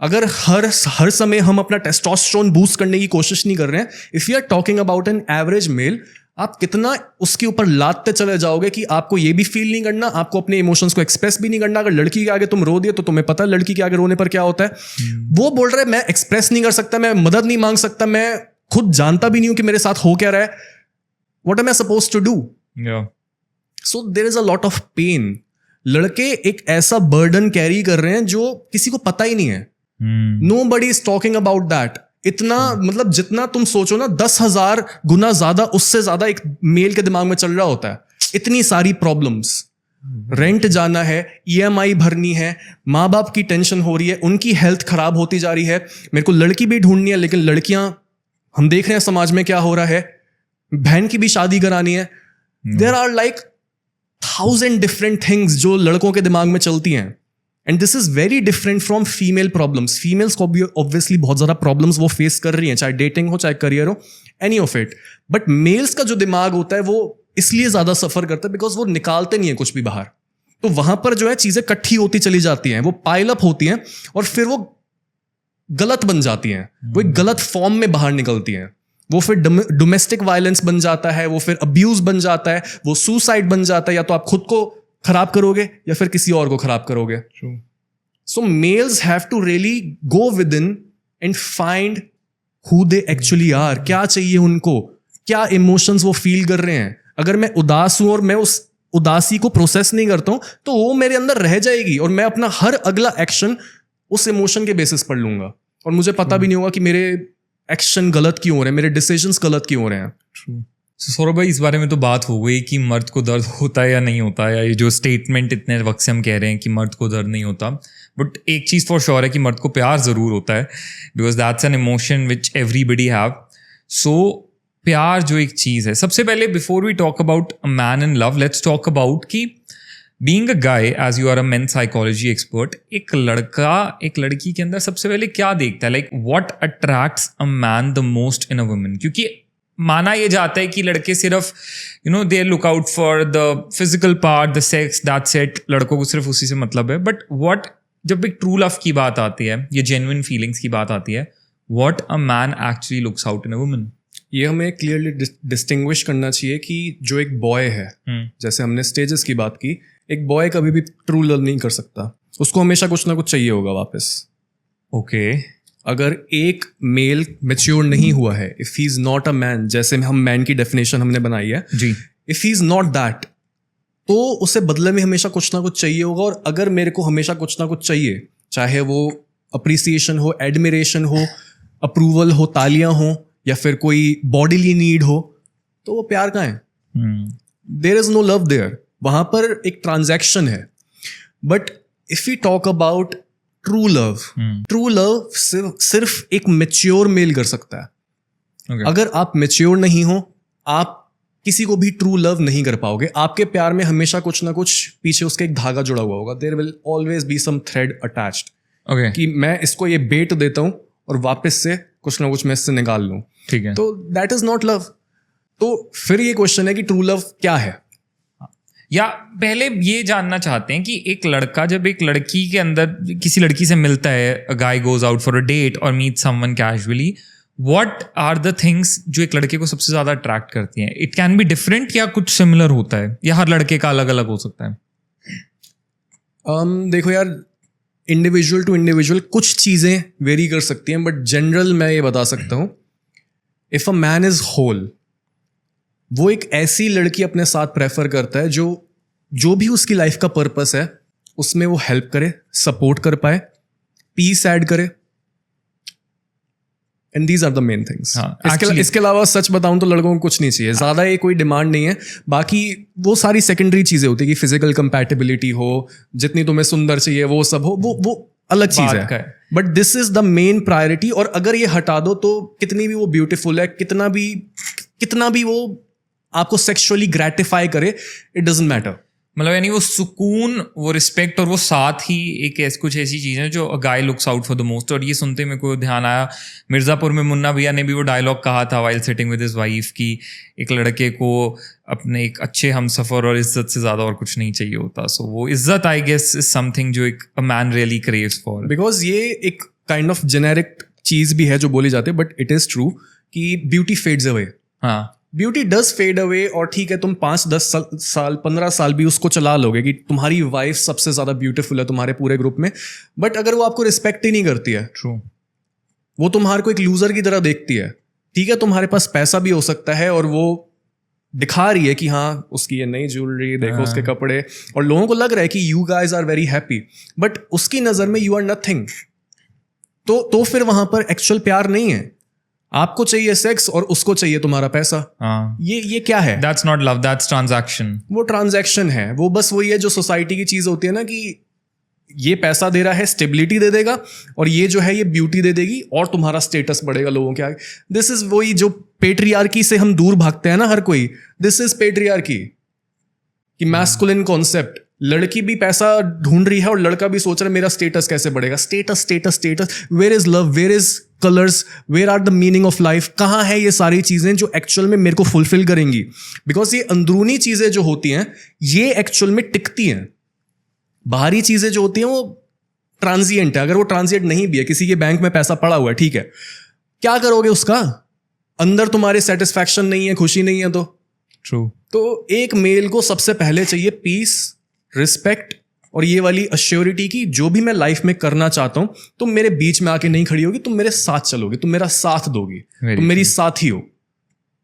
अगर हर समय हम अपना टेस्टोस्टेरोन बूस्ट करने की कोशिश नहीं कर रहे हैं, if you are talking about an average male, आप कितना उसके ऊपर लादते चले जाओगे कि आपको ये भी फील नहीं करना, आपको अपने इमोशंस को एक्सप्रेस भी नहीं करना। अगर लड़की के आगे तुम रो दिए तो तुम्हें पता है लड़की के आगे रोने पर क्या होता है। वो बोल रहा है मैं एक्सप्रेस नहीं कर सकता, मैं मदद नहीं मांग सकता, मैं खुद जानता भी नहीं हूं कि मेरे साथ हो क्या रहा है। What am I supposed to do? So there is a lot of pain. लड़के एक ऐसा बर्डन कैरी कर रहे हैं जो किसी को पता ही नहीं है। Nobody is talking about that. इतना मतलब जितना तुम सोचो ना, 10,000 गुना ज्यादा, उससे ज्यादा एक मेल के दिमाग में चल रहा होता है। इतनी सारी प्रॉब्लम्स, रेंट जाना है, EMI भरनी है, माँ बाप की टेंशन हो रही है, उनकी हेल्थ खराब होती जा रही है, मेरे को लड़की भी ढूंढनी है, लेकिन लड़कियां, हम देख रहे हैं समाज में क्या हो रहा है, बहन की भी शादी करानी है। There are like 1000 different things जो लड़कों के दिमाग में चलती हैं। And this is very different from female problems. Females को भी ऑब्वियसली बहुत ज्यादा प्रॉब्लम्स वो फेस कर रही हैं, चाहे डेटिंग हो, चाहे करियर हो, any of it. But males का जो दिमाग होता है वो इसलिए ज्यादा सफर करता है बिकॉज वो निकालते नहीं है कुछ भी बाहर। तो वहां पर जो है चीजें इकट्ठी होती चली जाती हैं, वो पाइल अप होती हैं, और फिर वो गलत बन जाती हैं, वो एक गलत फॉर्म में बाहर निकलती हैं। वो फिर डोमेस्टिक वायलेंस बन जाता है, वो फिर अब्यूज बन जाता है, वो सुसाइड बन जाता है। या तो आप खुद को खराब करोगे या फिर किसी और को खराब करोगे। So males have to really go within and find who they actually are. क्या चाहिए उनको, क्या इमोशंस वो फील कर रहे हैं। अगर मैं उदास हूं और मैं उस उदासी को प्रोसेस नहीं करता हूं, तो वो मेरे अंदर रह जाएगी, और मैं अपना हर अगला एक्शन उस इमोशन के बेसिस पर लूंगा, और मुझे पता भी नहीं होगा कि मेरे एक्शन गलत क्यों हो रहे हैं, मेरे डिसीजंस गलत क्यों हो रहे हैं। सौरभ भाई, इस बारे में तो बात हो गई कि मर्द को दर्द होता है या नहीं होता है, या ये जो स्टेटमेंट इतने वक्त से हम कह रहे हैं कि मर्द को दर्द नहीं होता। बट एक चीज़ फॉर श्योर है कि मर्द को प्यार ज़रूर होता है, because that's an emotion which everybody have. So प्यार जो एक चीज है, सबसे पहले before we talk about a man in love, let's talk about कि being a guy, as you are a men psychology expert, एक लड़का एक लड़की के अंदर सबसे पहले क्या देखता है? Like what attracts a man the most in a woman? क्योंकि माना ये जाता है कि लड़के सिर्फ they look out for the physical part, the sex, that's it, लड़कों को सिर्फ उसी से मतलब है। बट व्हाट, जब एक ट्रू लव की बात आती है, ये जेन्युइन फीलिंग्स की बात आती है, what a man actually looks out in a woman? ये हमें क्लियरली डिस्टिंग्विश करना चाहिए कि जो एक बॉय है, जैसे हमने स्टेजेस की बात की, एक बॉय कभी भी ट्रू लव नहीं कर सकता, उसको हमेशा कुछ ना कुछ चाहिए होगा वापस। ओके, अगर एक मेल मैच्योर नहीं हुआ है, if he is not a man, जैसे हम मैन की डेफिनेशन हमने बनाई है जी, if he is not that, तो उसे बदले में हमेशा कुछ ना कुछ चाहिए होगा। और अगर मेरे को हमेशा कुछ ना कुछ चाहिए, चाहे वो अप्रिसिएशन हो, एडमिरेशन हो, अप्रूवल हो, तालियां हो, या फिर कोई बॉडीली नीड हो, तो वो प्यार कहाँ है? There is no love there. वहां पर एक ट्रांजैक्शन है। But if you talk about true love सिर्फ एक मैच्योर मेल कर सकता है। Okay. अगर आप मैच्योर नहीं हो, आप किसी को भी ट्रू लव नहीं कर पाओगे। आपके प्यार में हमेशा कुछ ना कुछ पीछे उसके एक धागा जुड़ा हुआ होगा। There will always be some thread attached, okay, कि मैं इसको ये बेट देता हूं और वापस से कुछ ना कुछ मैं इससे निकाल लूं। ठीक है। तो दैट इज नॉट लव। तो फिर ये क्वेश्चन है कि ट्रू लव क्या है? या पहले ये जानना चाहते हैं कि एक लड़का जब एक लड़की के अंदर किसी लड़की से मिलता है, a guy goes out for a date और meet someone casually, what are the things जो एक लड़के को सबसे ज्यादा अट्रैक्ट करती हैं? इट कैन बी डिफरेंट या कुछ सिमिलर होता है, या हर लड़के का अलग अलग हो सकता है? देखो यार, इंडिविजुअल टू इंडिविजुअल कुछ चीजें वेरी कर सकती हैं, बट जनरल मैं ये बता सकता हूं, if a man is whole, वो एक ऐसी लड़की अपने साथ प्रेफर करता है जो भी उसकी लाइफ का पर्पस है उसमें वो हेल्प करे, सपोर्ट कर पाए, पीस ऐड करे। And these are the main things. इसके अलावा सच बताऊं तो लड़कों को कुछ नहीं चाहिए, ज्यादा ये कोई डिमांड नहीं है। बाकी वो सारी सेकेंडरी चीजें होती है कि फिजिकल कंपैटिबिलिटी हो, जितनी तुम्हें सुंदर चाहिए वो सब हो, वो अलग चीज है। But this is the main priority. और अगर ये हटा दो तो कितनी भी वो ब्यूटीफुल है, कितना भी वो आपको सेक्सुअली ग्रेटिफाई करे, इट डजंट मैटर। मतलब यानी वो सुकून, वो रिस्पेक्ट और वो साथ ही एक कुछ ऐसी चीज़ें जो गाय looks out for the most. और ये सुनते मेरे को ध्यान आया, मिर्ज़ापुर में मुन्ना भैया ने भी वो डायलॉग कहा था while sitting with his wife कि एक लड़के को अपने एक अच्छे हमसफर और इज्जत से ज़्यादा और कुछ नहीं चाहिए होता। सो वो इज्जत आई गेस इज समथिंग जो एक a man really craves for. Because ये एक काइंड ऑफ जेनेरिक चीज़ भी है जो बोली जाती है, बट इट इज़ ट्रू कि ब्यूटी फेड्स अवे। हाँ, ब्यूटी डज फेड अवे। और ठीक है, तुम 5-10 साल 15 साल भी उसको चला लोगे कि तुम्हारी वाइफ सबसे ज्यादा ब्यूटीफुल है तुम्हारे पूरे ग्रुप में, बट अगर वो आपको रिस्पेक्ट ही नहीं करती है, ट्रू, वो तुम्हारे को एक लूजर की तरह देखती है। ठीक है, तुम्हारे पास पैसा भी हो सकता है और वो दिखा रही है कि हाँ उसकी ये नई ज्वेलरी देखो, उसके कपड़े, और लोगों को लग रहा है कि you guys are very happy, but उसकी नजर में यू आर नथिंग। तो फिर वहां पर एक्चुअल प्यार नहीं है। आपको चाहिए सेक्स और उसको चाहिए तुम्हारा पैसा। ये क्या है? That's not love, that's transaction. वो ट्रांजैक्शन है। वो बस वही है जो सोसाइटी की चीज होती है ना, कि ये पैसा दे रहा है, स्टेबिलिटी दे देगा, और ये जो है ये ब्यूटी दे देगी और तुम्हारा स्टेटस बढ़ेगा लोगों के आगे। दिस इज वही जो पेट्रियार्की से हम दूर भागते हैं ना हर कोई। दिस इज पेट्रियार्की कि मैस्कुलिन कॉन्सेप्ट। लड़की भी पैसा ढूंढ रही है और लड़का भी सोच रहा है मेरा स्टेटस कैसे बढ़ेगा। Status status status. Where is love, where is colours, where are the meaning of life? कहाँ है ये सारी चीजें जो एक्चुअल में मेरे को फुलफिल करेंगी? बिकॉज ये अंदरूनी चीजें जो होती हैं ये एक्चुअल में टिकती हैं। बाहरी चीजें जो होती हैं वो ट्रांजिएंट है। अगर वो ट्रांजिएंट नहीं भी है, किसी के बैंक में पैसा पड़ा हुआ है, ठीक है, क्या करोगे उसका? अंदर तुम्हारे सेटिस्फैक्शन नहीं है, खुशी नहीं है, तो ट्रू। तो एक मेल को सबसे पहले चाहिए पीस, रिस्पेक्ट और ये वाली अश्योरिटी की जो भी मैं लाइफ में करना चाहता हूं तुम मेरे बीच में आके नहीं खड़ी होगी, तुम मेरे साथ चलोगे, तुम मेरा साथ दोगी, तुम मेरी साथी हो।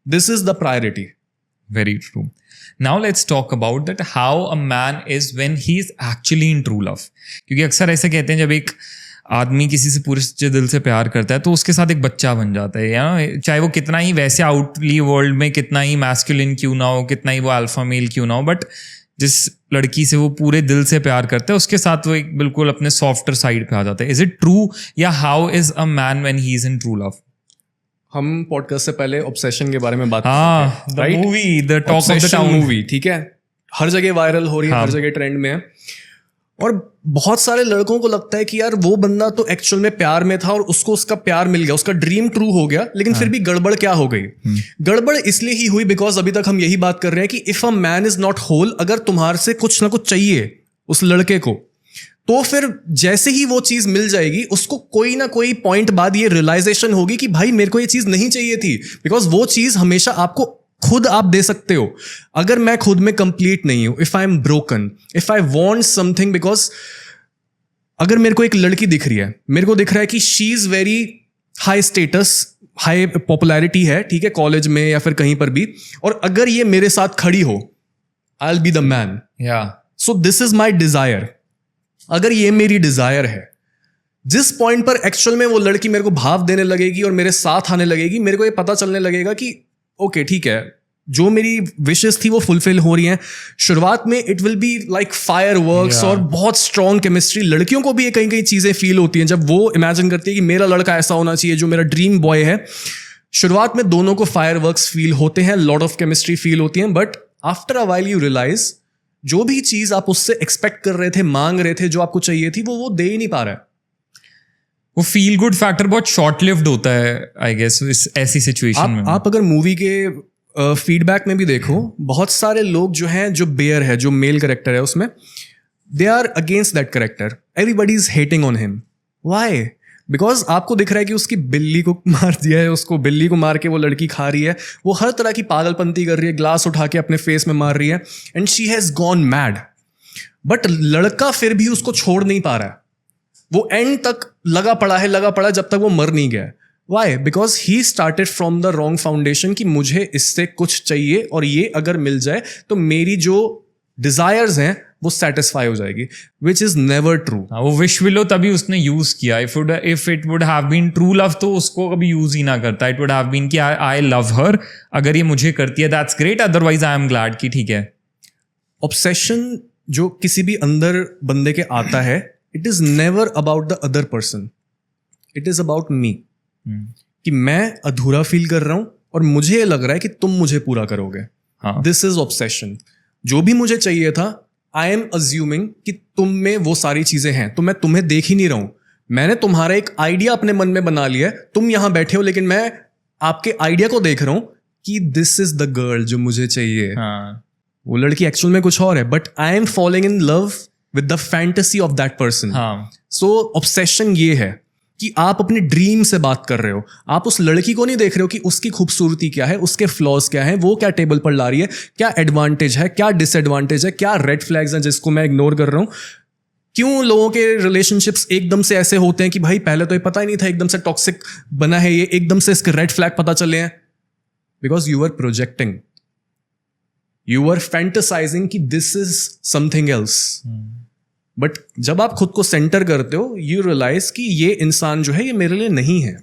This is the priority. Very true. Now let's talk about that how a man is when he is actually in true love. क्योंकि अक्सर ऐसे कहते हैं जब एक आदमी किसी से पूरे दिल से प्यार करता है तो उसके साथ एक बच्चा बन जाता है, या चाहे वो कितना ही वैसे आउटली वर्ल्ड में कितना ही मैस्कुलिन क्यों ना हो, कितना ही वो अल्फा मेल क्यों ना हो, बट जिस लड़की से वो पूरे दिल से प्यार करता है उसके साथ वो एक बिल्कुल अपने सॉफ्टर साइड पे आ जाता है। इज इट ट्रू, या how is a man when he is in true love? हम पॉडकास्ट से पहले ऑब्सेशन के बारे में बात हाँ, the movie, the talk of the town movie, ठीक है, हर जगह वायरल हो रही है, हर जगह ट्रेंड में है, और बहुत सारे लड़कों को लगता है कि यार वो बंदा तो एक्चुअल में प्यार में था और उसको उसका प्यार मिल गया, उसका ड्रीम ट्रू हो गया, लेकिन फिर भी गड़बड़ क्या हो गई? गड़बड़ इसलिए ही हुई बिकॉज अभी तक हम यही बात कर रहे हैं कि if a man is not whole, अगर तुम्हारे से कुछ ना कुछ चाहिए उस लड़के को, तो फिर जैसे ही वो चीज मिल जाएगी उसको कोई ना कोई पॉइंट बाद ये रियलाइजेशन होगी कि भाई मेरे को ये चीज नहीं चाहिए थी, बिकॉज वो चीज हमेशा आपको खुद आप दे सकते हो। अगर मैं खुद में कंप्लीट नहीं हूं, if I am broken, if I want something, because अगर मेरे को एक लड़की दिख रही है, मेरे को दिख रहा है कि she is very high status, high popularity है, ठीक है, कॉलेज में या फिर कहीं पर भी, और अगर ये मेरे साथ खड़ी हो, I will be the man. So this is my desire. अगर ये मेरी डिजायर है, जिस पॉइंट पर एक्चुअल में वो लड़की मेरे को भाव देने लगेगी और मेरे साथ आने लगेगी, मेरे को ये पता चलने लगेगा कि ओके ठीक है, जो मेरी विशेस थी वो फुलफिल हो रही हैं। शुरुआत में it will be like fire works और बहुत स्ट्रॉन्ग केमिस्ट्री। लड़कियों को भी ये कहीं कहीं चीजें फील होती हैं जब वो इमेजिन करती है कि मेरा लड़का ऐसा होना चाहिए जो मेरा ड्रीम बॉय है। शुरुआत में दोनों को फायर वर्क्स फील होते हैं, लॉट ऑफ केमिस्ट्री फील होती है, but after a while you realise जो भी चीज आप उससे एक्सपेक्ट कर रहे थे, मांग रहे थे, जो आपको चाहिए थी, वो दे ही नहीं पा रहा है। वो फील गुड फैक्टर बहुत शॉर्ट लिव्ड होता है आई गेस इस ऐसी सिचुएशन में। आप अगर मूवी के फीडबैक में भी देखो, बहुत सारे लोग जो हैं, जो बेयर है, जो मेल कैरेक्टर है उसमें, they are against that character, everybody is hating on him. Why? Because आपको दिख रहा है कि उसकी बिल्ली को मार दिया है, उसको बिल्ली को मार के वो लड़की खा रही है, वो हर तरह की पागलपंती कर रही है, ग्लास उठा के अपने फेस में मार रही है, and she has gone mad. But लड़का फिर भी उसको छोड़ नहीं पा रहा है, वो एंड तक लगा पड़ा है जब तक वो मर नहीं गया। Why? Because he started from the wrong foundation कि मुझे इससे कुछ चाहिए और ये अगर मिल जाए तो मेरी जो डिजायर्स हैं वो सेटिस्फाई हो जाएगी, विच इज नेवर ट्रू। वो विश विलो तभी उसने यूज किया। If it would have been true love तो उसको कभी यूज ही ना करता। इट वुड हैव बीन कि आई लव हर, अगर ये मुझे करती है that's great, otherwise I am glad कि ठीक है। ऑब्सेशन जो किसी भी अंदर बंदे के आता है, it is never about the other person, it is about me. कि मैं अधूरा फील कर रहा हूं और मुझे लग रहा है कि तुम मुझे पूरा करोगे। This is obsession. जो भी मुझे चाहिए था, आई एम अज्यूमिंग कि तुम में वो सारी चीजें हैं, तो मैं तुम्हें देख ही नहीं रहा हूं। मैंने तुम्हारा एक आइडिया अपने मन में बना लिया है, तुम यहां बैठे हो, लेकिन मैं आपके आइडिया को देख रहा हूं कि दिस इज द गर्ल जो मुझे चाहिए। वो लड़की एक्चुअल में कुछ और है, but I am following in love with the fantasy of that person. So obsession ये है कि आप अपनी ड्रीम से बात कर रहे हो, आप उस लड़की को नहीं देख रहे हो कि उसकी खूबसूरती क्या है, उसके फ्लॉज क्या है, वो क्या टेबल पर ला रही है, क्या एडवांटेज है, क्या डिसएडवांटेज है, क्या रेड फ्लैग्स हैं जिसको मैं इग्नोर कर रहा हूं। क्यों लोगों के रिलेशनशिप्स एकदम से ऐसे होते हैं कि भाई पहले तो ये पता ही नहीं था, एकदम से टॉक्सिक बना है ये, एकदम से इसके रेड फ्लैग पता चले हैं? Because you are projecting, you are fantasizing कि this is something else. But जब आप खुद को सेंटर करते हो, यू रियलाइज कि ये इंसान जो है ये मेरे लिए नहीं है।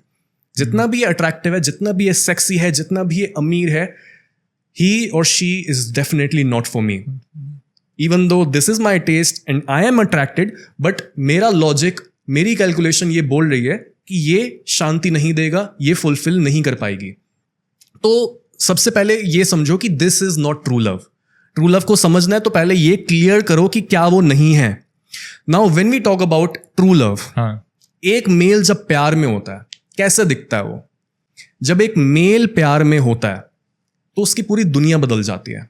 जितना भी ये अट्रैक्टिव है, जितना भी ये सेक्सी है, जितना भी ये अमीर है, ही और she is definitely not for me. Even though this is my taste and I am attracted, but मेरा लॉजिक, मेरी कैलकुलेशन ये बोल रही है कि ये शांति नहीं देगा, ये फुलफिल नहीं कर पाएगी। तो सबसे पहले ये समझो कि this is not true love. True love को समझना है तो पहले ये क्लियर करो कि क्या वो नहीं है। Now when we talk about true love, एक मेल जब प्यार में होता है कैसे दिखता है वो? जब एक मेल प्यार में होता है तो उसकी पूरी दुनिया बदल जाती है।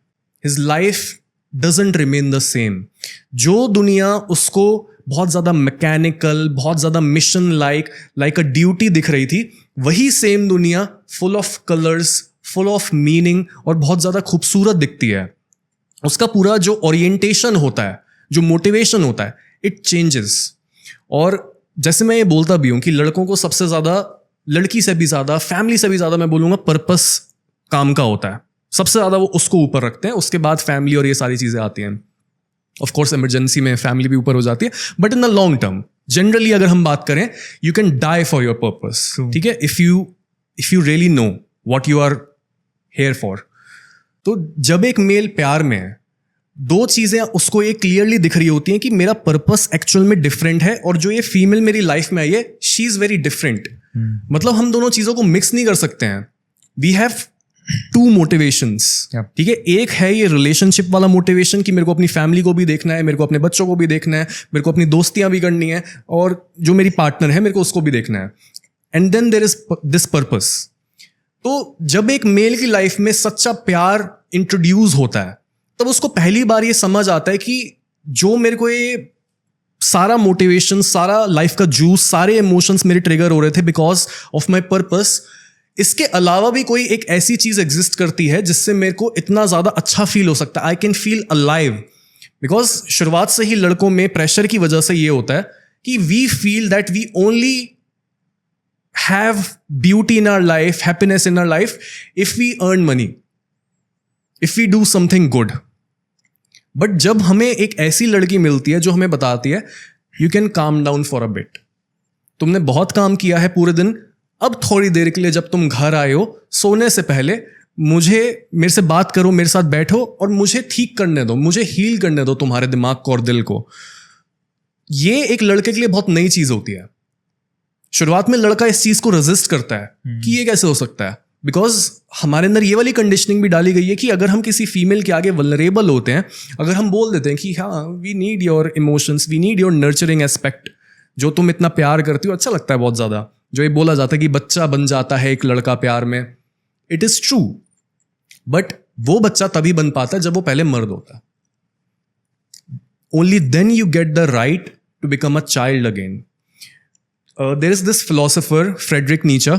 His life doesn't remain the same. जो दुनिया उसको बहुत ज्यादा मैकेनिकल, बहुत ज्यादा मिशन लाइक अ ड्यूटी दिख रही थी, वही सेम दुनिया full of colours, full of meaning और बहुत ज्यादा खूबसूरत दिखती है। उसका पूरा जो ओरिएंटेशन होता है, जो मोटिवेशन होता है, इट चेंजेस। और जैसे मैं ये बोलता भी हूं कि लड़कों को सबसे ज्यादा, लड़की से भी ज्यादा, फैमिली से भी ज्यादा मैं बोलूंगा पर्पस काम का होता है। सबसे ज्यादा वो उसको ऊपर रखते हैं, उसके बाद फैमिली और ये सारी चीजें आती हैं। ऑफ कोर्स इमरजेंसी में फैमिली भी ऊपर हो जाती है, but in the long term generally अगर हम बात करें, you can die for your purpose. ठीक है, if you really know what you are here for. तो जब एक मेल प्यार में है, दो चीजें उसको ये क्लियरली दिख रही होती हैं कि मेरा पर्पस एक्चुअल में डिफरेंट है, और जो ये फीमेल मेरी लाइफ में आई है, शी इज वेरी डिफरेंट। मतलब हम दोनों चीजों को मिक्स नहीं कर सकते हैं। वी हैव टू मोटिवेशंस, ठीक है। एक है ये रिलेशनशिप वाला मोटिवेशन कि मेरे को अपनी फैमिली को भी देखना है, मेरे को अपने बच्चों को भी देखना है, मेरे को अपनी दोस्तियां भी करनी है, और जो मेरी पार्टनर है मेरे को उसको भी देखना है। And then there is this purpose. तो जब एक मेल की लाइफ में सच्चा प्यार इंट्रोड्यूस होता है, तब उसको पहली बार ये समझ आता है कि जो मेरे को ये सारा मोटिवेशन, सारा लाइफ का जूस, सारे इमोशंस मेरे ट्रिगर हो रहे थे बिकॉज ऑफ माई पर्पस, इसके अलावा भी कोई एक ऐसी चीज एग्जिस्ट करती है जिससे मेरे को इतना ज्यादा अच्छा फील हो सकता है। I can feel alive. Because शुरुआत से ही लड़कों में प्रेशर की वजह से ये होता है कि we feel that we only have beauty in our life, happiness in our life if we earn money, if we do something good. But जब हमें एक ऐसी लड़की मिलती है जो हमें बताती है you can calm down for a bit, तुमने बहुत काम किया है पूरे दिन, अब थोड़ी देर के लिए जब तुम घर आए हो, सोने से पहले मेरे से बात करो, मेरे साथ बैठो और मुझे ठीक करने दो, मुझे हील करने दो तुम्हारे दिमाग को और दिल को। ये एक लड़के के लिए बहुत नई चीज होती है। शुरुआत में लड़का इस चीज को रेजिस्ट करता है कि ये कैसे हो सकता है, बिकॉज हमारे अंदर ये वाली कंडीशनिंग भी डाली गई है कि अगर हम किसी फीमेल के आगे वल्नरेबल होते हैं, अगर हम बोल देते हैं कि हाँ we need your emotions, we need your nurturing aspect, जो तुम इतना प्यार करती हो, अच्छा लगता है बहुत ज्यादा, जो ये बोला जाता है कि बच्चा बन जाता है एक लड़का प्यार में, इट इज ट्रू। बट वो बच्चा तभी बन पाता है जब वो पहले मर्द होता है। Only then you get the right to become a child again. There is this philosopher Friedrich Nietzsche,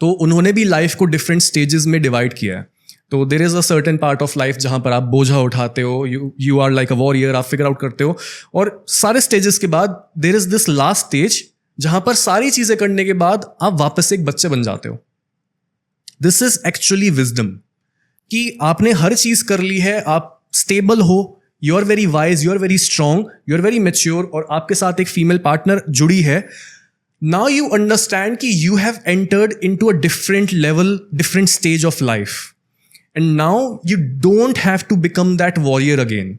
तो उन्होंने भी लाइफ को डिफरेंट स्टेजेस में डिवाइड किया है। तो there is a certain part of life जहां पर आप बोझा उठाते हो, you are like a warrior, आप फिगर आउट करते हो, और सारे स्टेजेस के बाद there is this last stage जहां पर सारी चीजें करने के बाद आप वापस एक बच्चे बन जाते हो। दिस इज एक्चुअली विजडम, कि आपने हर चीज कर ली है, आप स्टेबल हो, you are very wise, you are very strong, you are very mature, और आपके साथ एक फीमेल पार्टनर जुड़ी है। Now you understand कि you have entered into a different level, different stage of life. And now you don't have to become that warrior again.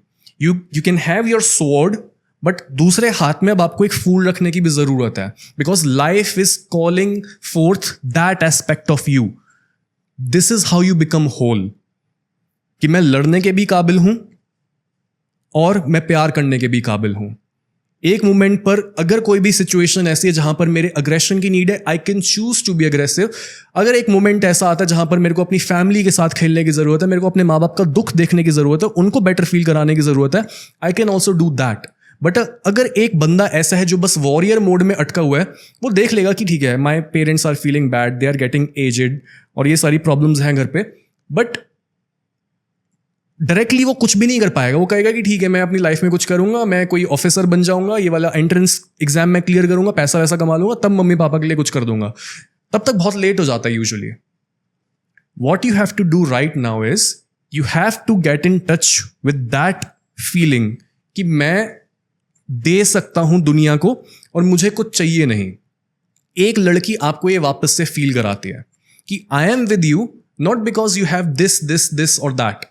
You can have your sword, but दूसरे हाथ में अब आपको एक फूल रखने की भी जरूरत है. Because life is calling forth that aspect of you. This is how you become whole. कि मैं लड़ने के भी काबिल हूं और मैं प्यार करने के भी काबिल हूं. एक मोमेंट पर अगर कोई भी सिचुएशन ऐसी है जहां पर मेरे अग्रेशन की नीड है, I can choose to be aggressive. अगर एक मोमेंट ऐसा आता है जहां पर मेरे को अपनी फैमिली के साथ खेलने की जरूरत है, मेरे को अपने माँ बाप का दुख देखने की जरूरत है, उनको बेटर फील कराने की जरूरत है, I can also do that. But अगर एक बंदा ऐसा है जो बस वॉरियर मोड में अटका हुआ है, वो देख लेगा कि ठीक है, my parents are feeling bad, they are getting aged और ये सारी प्रॉब्लम्स हैं घर पे, बट डायरेक्टली वो कुछ भी नहीं कर पाएगा. वो कहेगा कि ठीक है, मैं अपनी लाइफ में कुछ करूंगा, मैं कोई ऑफिसर बन जाऊंगा, ये वाला एंट्रेंस एग्जाम में क्लियर करूंगा, पैसा वैसा कमा लूंगा, तब मम्मी पापा के लिए कुछ कर दूंगा. तब तक बहुत लेट हो जाता है usually. What you have to do right now is you have to get in touch with that feeling कि मैं दे सकता हूं दुनिया को और मुझे कुछ चाहिए नहीं. एक लड़की आपको ये वापस से फील कराती है कि I am with you, not because you have this this this और दैट.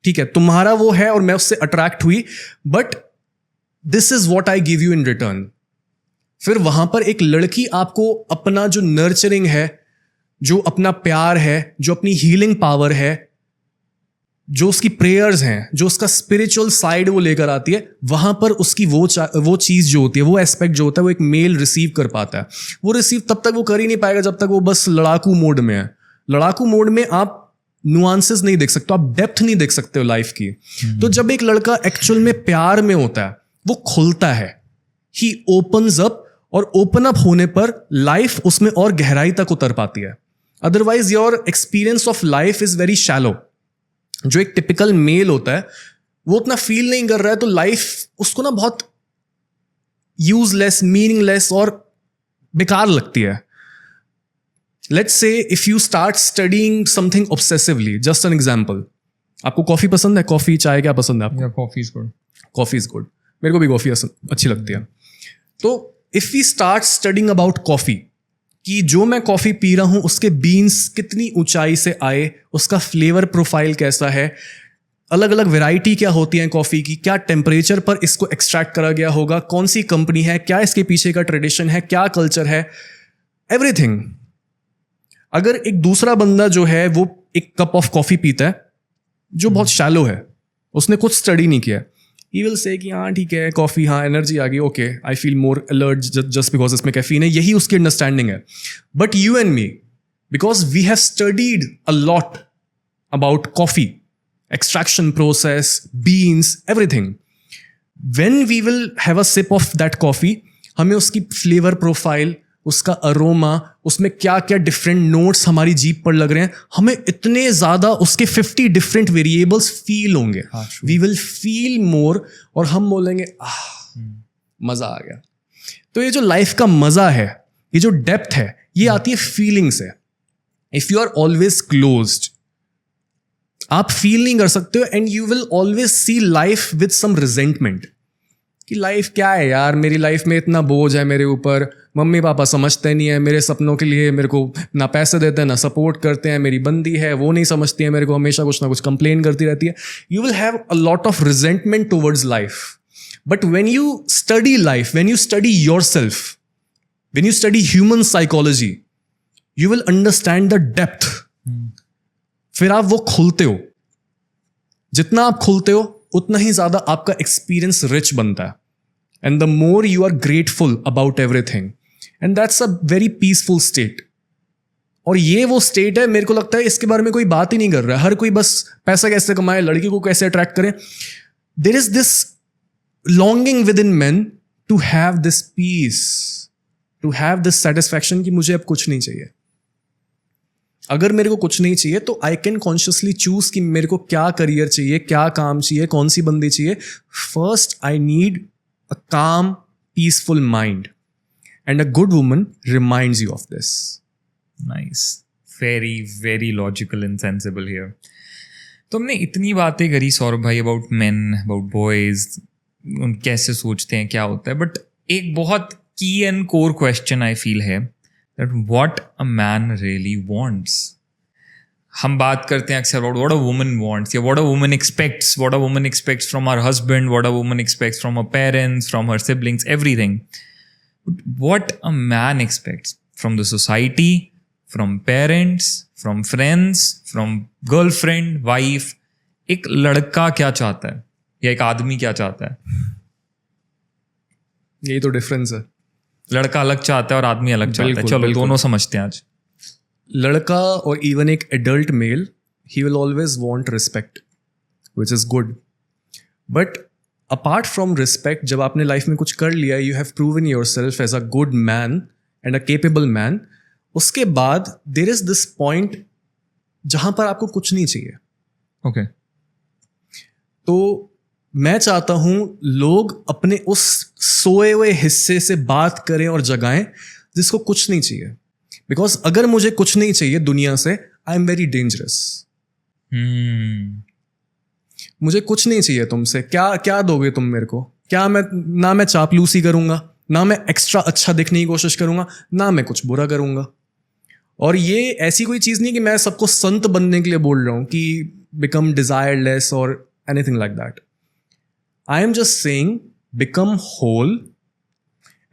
ठीक है, तुम्हारा वो है और मैं उससे अट्रैक्ट हुई, but this is what I give you in return. फिर वहां पर एक लड़की आपको अपना जो नर्चरिंग है, जो अपना प्यार है, जो अपनी हीलिंग पावर है, जो उसकी प्रेयर्स हैं, जो उसका स्पिरिचुअल साइड वो लेकर आती है, वहां पर उसकी वो चीज जो होती है, वो एस्पेक्ट जो होता है, वो एक मेल रिसीव कर पाता है. वो रिसीव तब तक वो कर ही नहीं पाएगा जब तक वो बस लड़ाकू मोड में है. लड़ाकू मोड में आप नुआंसेस नहीं देख सकते, आप डेप्थ नहीं देख सकते हो लाइफ की. तो जब एक लड़का एक्चुअल में प्यार में होता है, वो खुलता है, ही ओपन्स अप, और ओपन अप होने पर लाइफ उसमें और गहराई तक उतर पाती है. Otherwise your experience of life is very shallow. जो एक टिपिकल मेल होता है वो उतना फील नहीं कर रहा है, तो लाइफ उसको ना बहुत यूजलेस, मीनिंगलेस और बेकार लगती है. Let's say if you start studying something obsessively, just an example. आपको कॉफी पसंद है? कॉफी, चाय, क्या पसंद है आपको? Coffee is good. Coffee is good. मेरे को भी कॉफी अच्छी लगती है. तो if we start studying about coffee, कि जो मैं कॉफी पी रहा हूं उसके बीन्स कितनी ऊंचाई से आए, उसका फ्लेवर प्रोफाइल कैसा है, अलग अलग वैरायटी क्या होती है कॉफ़ी की, क्या टेम्परेचर पर इसको एक्सट्रैक्ट करा गया होगा, कौन सी कंपनी है, क्या इसके पीछे का ट्रेडिशन है, क्या कल्चर है, एवरीथिंग। अगर एक दूसरा बंदा जो है वो एक कप ऑफ कॉफ़ी पीता है जो बहुत शैलो है, उसने कुछ स्टडी नहीं किया, ही विल से कि हाँ ठीक है कॉफ़ी, हाँ एनर्जी आ गई, okay I feel more alert just because इसमें कैफीन है, यही उसकी अंडरस्टैंडिंग है। But you and me, because we have studied a lot about coffee, extraction process, beans, everything. When we will have a sip of that coffee, हमें उसकी flavour profile, उसका aroma, उसमें क्या क्या डिफरेंट नोट्स हमारी जीभ पर लग रहे हैं, हमें इतने ज़्यादा उसके 50 डिफरेंट वेरिएबल्स फील होंगे। वी विल फील मोर, और हम बोलेंगे मज़ा आ गया। तो ये जो लाइफ का मज़ा है, ये जो डेप्थ है, ये आती है फीलिंग से। If you are always closed, आप फील नहीं कर सकते हो, and you will always see life with some resentment कि लाइफ क्या है यार, मेरी लाइफ में इतना बोझ है मेरे ऊपर, मम्मी पापा समझते नहीं है मेरे सपनों के लिए, मेरे को ना पैसे देते हैं ना सपोर्ट करते हैं, मेरी बंदी है वो नहीं समझती है मेरे को, हमेशा कुछ ना कुछ कंप्लेन करती रहती है। You will have a lot of resentment towards life. But when you study life, when you study yourself, when you study human psychology, you will understand the depth. फिर आप वो खुलते हो, जितना आप खुलते हो उतना ही ज्यादा आपका एक्सपीरियंस रिच बनता है, and the more you are grateful about everything, and that's a very peaceful state. और ये वो स्टेट है, मेरे को लगता है इसके बारे में कोई बात ही नहीं कर रहा है, हर कोई बस पैसा कैसे कमाए, लड़की को कैसे अट्रैक्ट करें। There is this longing within man to have this peace, to have this satisfaction कि मुझे अब कुछ नहीं चाहिए। अगर मेरे को कुछ नहीं चाहिए तो आई कैन कॉन्शियसली चूज कि मेरे को क्या करियर चाहिए, क्या काम चाहिए, कौन सी बंदी चाहिए। फर्स्ट आई नीड अ काम peaceful mind, and a good woman reminds you of this. Nice, very very logical and sensible here. तो हमने इतनी बातें करी सौरभ भाई अबाउट मेन, अबाउट बॉयज, उन कैसे सोचते हैं, क्या होता है, बट एक बहुत की and core question I feel है that what a man really wants. हम बात करते हैं अक्सर about what a woman wants, या what a woman expects from her husband, what a woman expects from her parents, from her siblings, everything. But what a man expects from the society, from parents, from friends, from girlfriend, wife, एक लड़का क्या चाहता है या एक आदमी क्या चाहता है, यही तो डिफरेंस है। लड़का अलग चाहता है और आदमी अलग चाहता है। चलो दोनों समझते हैं आज। लड़का और इवन एक adult male, he will always want respect, which is good. But apart from respect, जब आपने लाइफ में कुछ कर लिया, you have proven yourself as a good man and a capable man, उसके बाद देयर इज दिस पॉइंट जहां पर आपको कुछ नहीं चाहिए। ओके तो मैं चाहता हूं लोग अपने उस सोए हुए हिस्से से बात करें और जगाएं जिसको कुछ नहीं चाहिए। बिकॉज अगर मुझे कुछ नहीं चाहिए दुनिया से, आई एम वेरी डेंजरस। मुझे कुछ नहीं चाहिए तुमसे, क्या दोगे तुम मेरे को? क्या मैं चापलूसी करूंगा, ना मैं एक्स्ट्रा अच्छा दिखने की कोशिश करूंगा, ना मैं कुछ बुरा करूंगा। और ये ऐसी कोई चीज नहीं कि मैं सबको संत बनने के लिए बोल रहा हूं कि बिकम डिजायरलेस और anything like that. I am just saying, become whole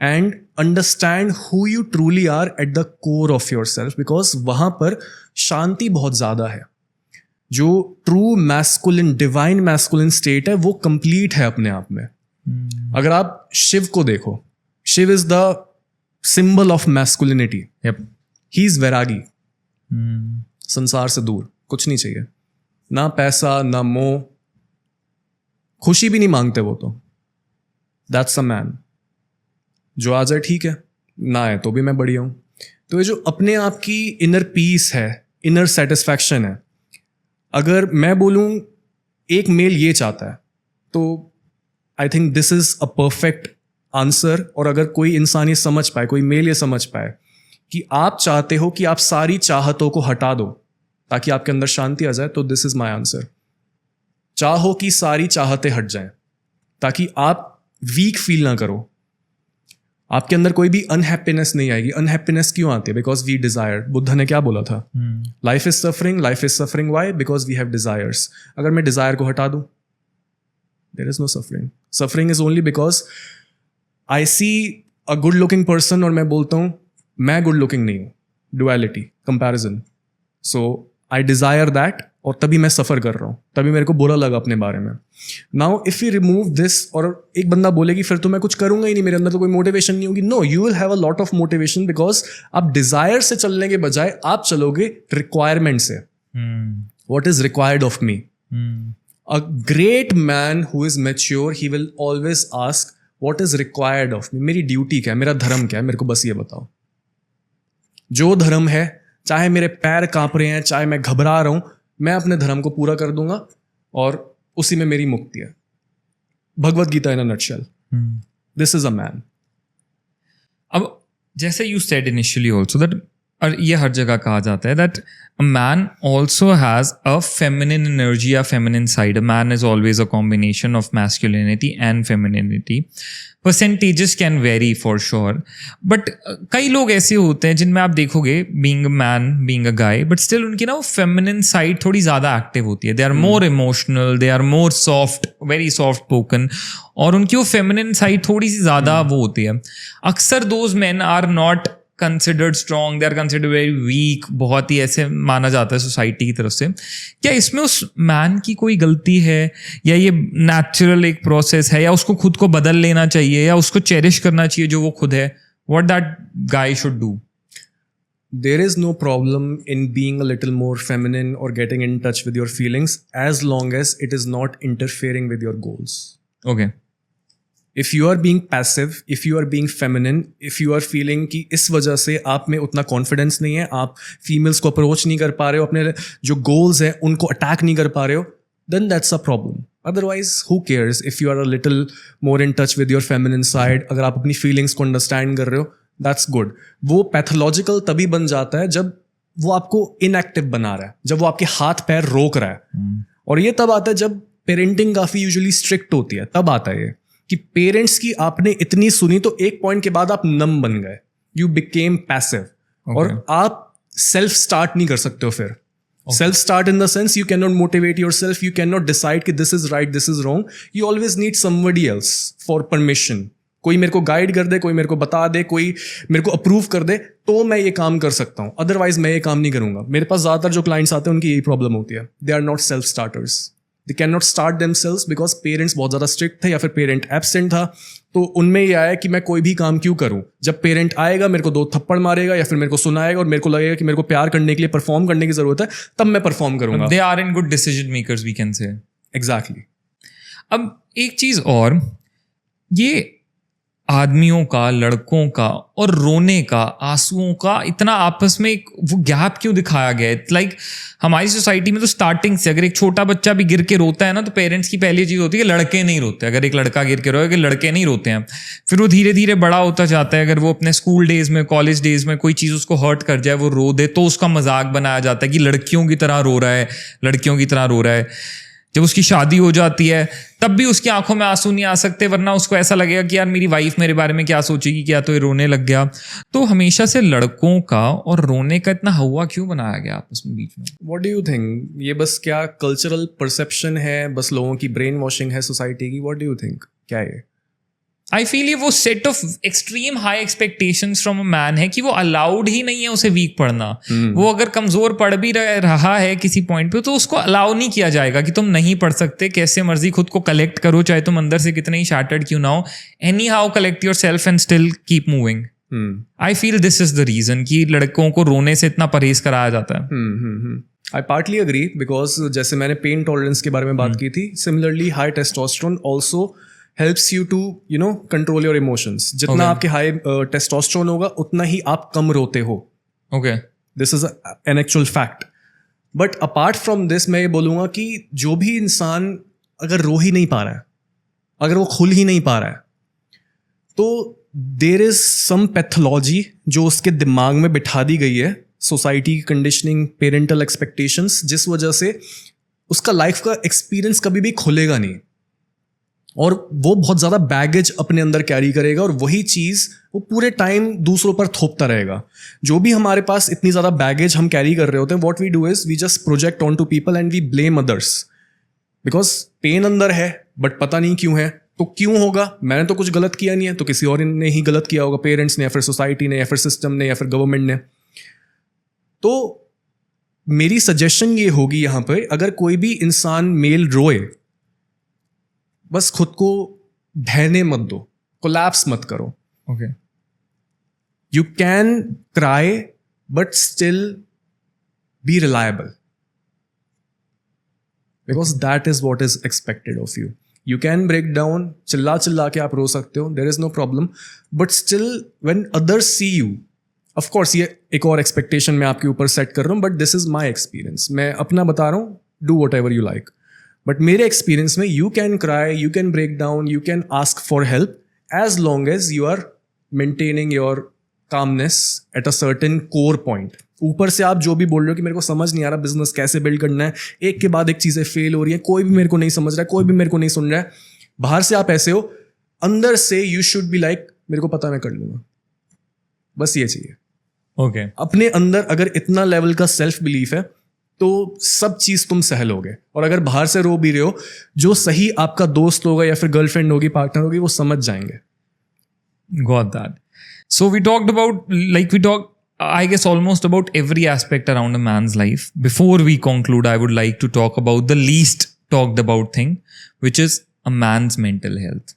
and understand who you truly are at the core of yourself, because वहाँ पर शांति बहुत ज़्यादा है। जो true masculine, divine masculine state है, वो कंप्लीट है अपने आप में। अगर आप शिव को देखो, Shiva is the symbol of masculinity. He is vairagi, संसार से दूर, कुछ नहीं चाहिए, ना पैसा ना मोह, खुशी भी नहीं मांगते वो। तो दैट्स अ मैन। जो आ जाए ठीक है, ना है तो भी मैं बढ़िया हूं। तो ये जो अपने आप की इनर पीस है, इनर सेटिस्फैक्शन है, अगर मैं बोलूं एक मेल ये चाहता है, तो आई think this is a perfect answer. और अगर कोई इंसान ये समझ पाए, कोई मेल ये समझ पाए कि आप चाहते हो कि आप सारी चाहतों को हटा दो ताकि आपके अंदर शांति आ जाए, तो दिस इज माई आंसर। चाहो कि सारी चाहतें हट जाएं ताकि आप वीक फील ना करो। आपके अंदर कोई भी अनहैप्पीनेस नहीं आएगी. अनहैप्पीनेस क्यों आती है? Because we desire. बुद्धा ने क्या बोला था? Life is suffering. Why? Because we have desires. अगर मैं डिजायर को हटा दूं, there is no suffering. Suffering is only because I see a good looking person और मैं बोलता हूं मैं गुड लुकिंग नहीं हूं. Duality, comparison. So I desire that और तभी मैं सफर कर रहा हूं, तभी मेरे को बुरा लगा अपने बारे में. Now if you remove this, और एक बंदा बोलेगी फिर तो मैं कुछ करूंगा ही नहीं, मेरे अंदर तो कोई मोटिवेशन नहीं होगी. No, you will have a lot of motivation because आप डिजायर से चलने के बजाय आप चलोगे रिक्वायरमेंट से. What is required of me? A great man who is mature, he will always ask what is required of me. मेरी duty क्या है, मेरा धर्म क्या है, मेरे को बस ये बताओ. जो धर्म है, चाहे मेरे पैर कांप रहे हैं, चाहे मैं घबरा रहा हूं, मैं अपने धर्म को पूरा कर दूंगा और उसी में मेरी मुक्ति है. Bhagavad Gita in a nutshell. This is a man. अब जैसे you said initially also that, और ये हर जगह कहा जाता है that a man also has a feminine energy या feminine side. A man is always a combination of masculinity and femininity. Percentages can vary for sure, but कई लोग ऐसे होते हैं जिनमें आप देखोगे, being a man, being a guy, but still उनकी ना वो फेमिनिन साइड थोड़ी ज़्यादा एक्टिव होती है. They are more emotional, they are more soft, very soft spoken, और उनकी वो फेमिनिन साइड थोड़ी सी ज़्यादा वो होती है. अक्सर those man are not considered strong, they are considered very weak. बहुत ही ऐसे माना जाता है सोसाइटी की तरफ से. क्या इसमें उस मैन की कोई गलती है, या ये नेचुरल एक प्रोसेस है, या उसको खुद को बदल लेना चाहिए, या उसको चेरिश करना चाहिए जो वो खुद है? What that guy should do? There is no problem in being a little more feminine or getting in touch with your feelings as long as it is not interfering with your goals. Okay. If you are being passive, if you are being feminine, if you are feeling कि इस वजह से आप में उतना confidence नहीं है, आप फीमेल्स को अप्रोच नहीं कर पा रहे हो, अपने जो गोल्स हैं उनको अटैक नहीं कर पा रहे हो, then that's a problem. Otherwise, who cares if you are a little more in touch with your feminine side? अगर आप अपनी फीलिंग्स को अंडरस्टैंड कर रहे हो, that's good. वो पैथोलॉजिकल तभी बन जाता है जब वो आपको इनएक्टिव बना रहा है, जब वो आपके हाथ पैर रोक रहा है. और ये तब आता है जब पेरेंटिंग काफ़ी यूजुअली स्ट्रिक्ट होती है, तब आता है ये कि पेरेंट्स की आपने इतनी सुनी तो एक पॉइंट के बाद आप नम बन गए, यू बिकेम पैसिव. और आप सेल्फ स्टार्ट नहीं कर सकते हो फिर. Self start in the sense you can not motivate yourself, you can not decide कि this is right, this is wrong. You always need somebody else for permission. कोई मेरे को गाइड कर दे, कोई मेरे को बता दे, कोई मेरे को अप्रूव कर दे, तो मैं ये काम कर सकता हूँ. अदरवाइज मैं ये काम नहीं करूंगा. मेरे पास ज्यादातर जो क्लाइंट्स आते हैं उनकी यही प्रॉब्लम होती है. They are not self starters. They cannot start themselves because parents बहुत ज़्यादा स्ट्रिक्ट थे या फिर पेरेंट एब्सेंट था. तो उनमें ये आया कि मैं कोई भी काम क्यों करूं. जब पेरेंट आएगा, मेरे को 2 थप्पड़ मारेगा या फिर मेरे को सुनाएगा और मेरे को लगेगा कि मेरे को प्यार करने के लिए परफॉर्म करने की जरूरत है, तब मैं परफॉर्म करूंगा. They are in good decision makers, we can say. Exactly. अब एक चीज और, ये आदमियों का, लड़कों का और रोने का, आंसुओं का इतना आपस में एक वो गैप क्यों दिखाया गया है? लाइक हमारी सोसाइटी में तो स्टार्टिंग से अगर एक छोटा बच्चा भी गिर के रोता है ना, तो पेरेंट्स की पहली चीज़ होती है कि लड़के नहीं रोते. अगर एक लड़का गिर के रोए कि लड़के नहीं रोते हैं. फिर वो धीरे धीरे बड़ा होता जाता है. अगर वो अपने स्कूल डेज में, कॉलेज डेज में कोई चीज़ उसको हर्ट कर जाए, वो रो दे, तो उसका मजाक बनाया जाता है कि लड़कियों की तरह रो रहा है, लड़कियों की तरह रो रहा है. जब उसकी शादी हो जाती है तब भी उसकी आंखों में आंसू नहीं आ सकते, वरना उसको ऐसा लगेगा कि यार मेरी वाइफ मेरे बारे में क्या सोचेगी, क्या तो ये रोने लग गया. तो हमेशा से लड़कों का और रोने का इतना हवा क्यों बनाया गया आपस में बीच में? What do you think? ये बस क्या कल्चरल परसेप्शन है, बस लोगों की ब्रेन वॉशिंग है सोसाइटी की? What do you think? क्या है? आई फील ये वो set of extreme high expectations from a man है कि वो अलाउड ही नहीं है उसे वीक पढ़ना. वो अगर कमजोर पढ़ भी रहा है किसी पॉइंट पे, तो उसको अलाउ नहीं किया जाएगा कि तुम नहीं पढ़ सकते, कैसे मर्जी खुद को कलेक्ट करो, चाहे तुम अंदर से कितने ही शैटर्ड क्यों ना हो. Anyhow collect yourself and still keep moving. I feel this is the reason कि लड़कों को रोने से इतना परहेज कराया जाता है. I partly agree because जैसे मैंने पेन टॉलरेंस के बारे में बात की थी, similarly high testosterone also helps you to control your emotions. जितना आपके हाई टेस्टोस्टेरोन होगा उतना ही आप कम रोते हो. Okay. This is an actual fact. But apart from this, मैं ये बोलूँगा कि जो भी इंसान अगर रो ही नहीं पा रहा है, अगर वो खुल ही नहीं पा रहा है, तो there is some pathology जो उसके दिमाग में बिठा दी गई है, सोसाइटी की कंडीशनिंग, पेरेंटल एक्सपेक्टेशंस, जिस वजह से उसका लाइफ का एक्सपीरियंस कभी भी खुलेगा नहीं. और वो बहुत ज़्यादा बैगेज अपने अंदर कैरी करेगा और वही चीज़ वो पूरे टाइम दूसरों पर थोपता रहेगा. जो भी हमारे पास इतनी ज़्यादा बैगेज हम कैरी कर रहे होते हैं, what we do is we just project on to people and we blame others. Because pain अंदर है बट पता नहीं क्यों है. तो क्यों होगा? मैंने तो कुछ गलत किया नहीं है, तो किसी और ने ही गलत किया होगा, पेरेंट्स ने या फिर सोसाइटी ने या फिर सिस्टम ने या फिर गवर्नमेंट ने. तो मेरी सजेशन ये होगी यहाँ पे, अगर कोई भी इंसान मेल रोए, बस खुद को ढहने मत दो, कोलैप्स मत करो. Okay. You can cry but still be reliable, because that is what is expected of you. You can break down, चिल्ला के आप रो सकते हो, there is no problem, but still when others see you, of course ये एक और expectation मैं आपके ऊपर सेट कर रहा हूँ, but this is my experience. मैं अपना बता रहा हूँ, do whatever you like. But मेरे एक्सपीरियंस में you can cry, you can break down, you can ask for help as long as you are maintaining your calmness at a certain core point. ऊपर से आप जो भी बोल रहे हो कि मेरे को समझ नहीं आ रहा बिजनेस कैसे बिल्ड करना है, एक के बाद एक चीज़ें फेल हो रही है, कोई भी मेरे को नहीं समझ रहा है, कोई भी मेरे को नहीं सुन रहा है, बाहर से आप ऐसे हो, अंदर से यू शुड बी लाइक मेरे को पता, मैं कर लूँगा. बस ये चाहिए. ओके. अपने अंदर अगर इतना लेवल का सेल्फ बिलीफ है तो सब चीज तुम सह लोगे. और अगर बाहर से रो भी रहे हो, जो सही आपका दोस्त होगा या फिर गर्लफ्रेंड होगी, पार्टनर होगी, वो समझ जाएंगे. Got that. So we talked about, I guess, almost about every aspect around a man's life. Before we conclude, I would like to talk about the least talked about thing, which is a man's mental health.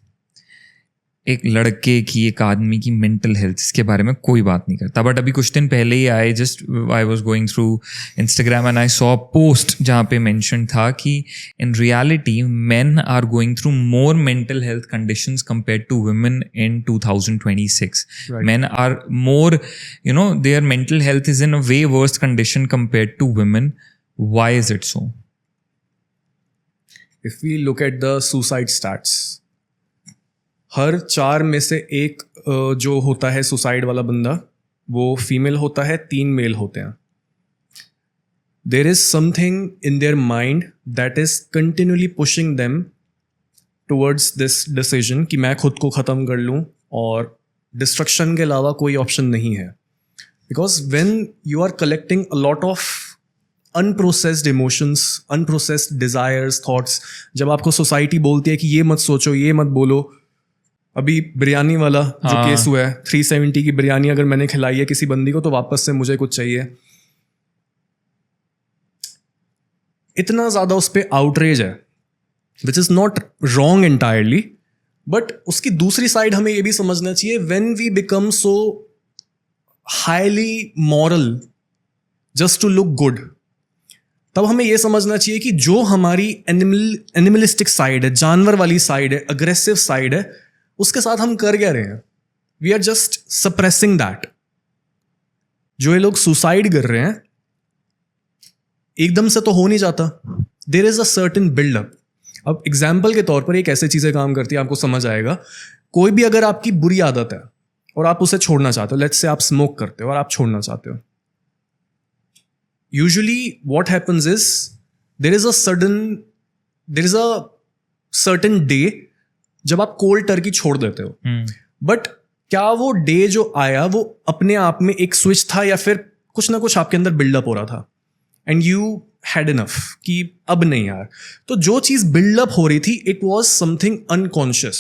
एक लड़के की, एक आदमी की mental health, इसके बारे में कोई बात नहीं करता. बट अभी कुछ दिन पहले ही I was going through Instagram and I saw post जहाँ पे मेंशन था कि in reality men are going through more mental health conditions compare to women in 2026. Men are more, their mental health is in a way worse condition compared to women. Why is it so? If we look at the suicide stats, हर 4 में से एक जो होता है suicide वाला बंदा, वो female होता है, 3 मेल होते हैं. There is something in their mind that is continuously pushing them towards this decision कि मैं खुद को ख़त्म कर लूँ, और डिस्ट्रक्शन के अलावा कोई ऑप्शन नहीं है. Because when you are collecting a lot of unprocessed emotions, unprocessed desires, thoughts, जब आपको सोसाइटी बोलती है कि ये मत सोचो, ये मत बोलो. अभी बिरयानी वाला जो केस हुआ है, 370 की बिरयानी अगर मैंने खिलाई है किसी बंदी को तो वापस से मुझे कुछ चाहिए. इतना ज्यादा उस पर आउटरेज है, which is not wrong entirely, but उसकी दूसरी साइड हमें यह भी समझना चाहिए. When we become so highly moral just to look good, तब हमें यह समझना चाहिए कि जो हमारी एनिमलिस्टिक साइड है, जानवर वाली साइड है, अग्रेसिव साइड है, उसके साथ हम कर क्या रहे हैं? We are just suppressing that. जो ये लोग सुसाइड कर रहे हैं, एकदम से तो हो नहीं जाता. There is a certain buildup. अब एग्जाम्पल के तौर पर एक ऐसी चीजें काम करती है, आपको समझ आएगा. कोई भी अगर आपकी बुरी आदत है और आप उसे छोड़ना चाहते हो, लेट्स से आप स्मोक करते हो और आप छोड़ना चाहते हो, usually what happens is there is a certain day जब आप कोल्ड टर्की छोड़ देते हो. बट क्या वो डे जो आया वो अपने आप में एक स्विच था, या फिर कुछ ना कुछ आपके अंदर बिल्डअप हो रहा था एंड यू हैड इनफ कि अब नहीं यार? तो जो चीज बिल्डअप हो रही थी, it was something unconscious.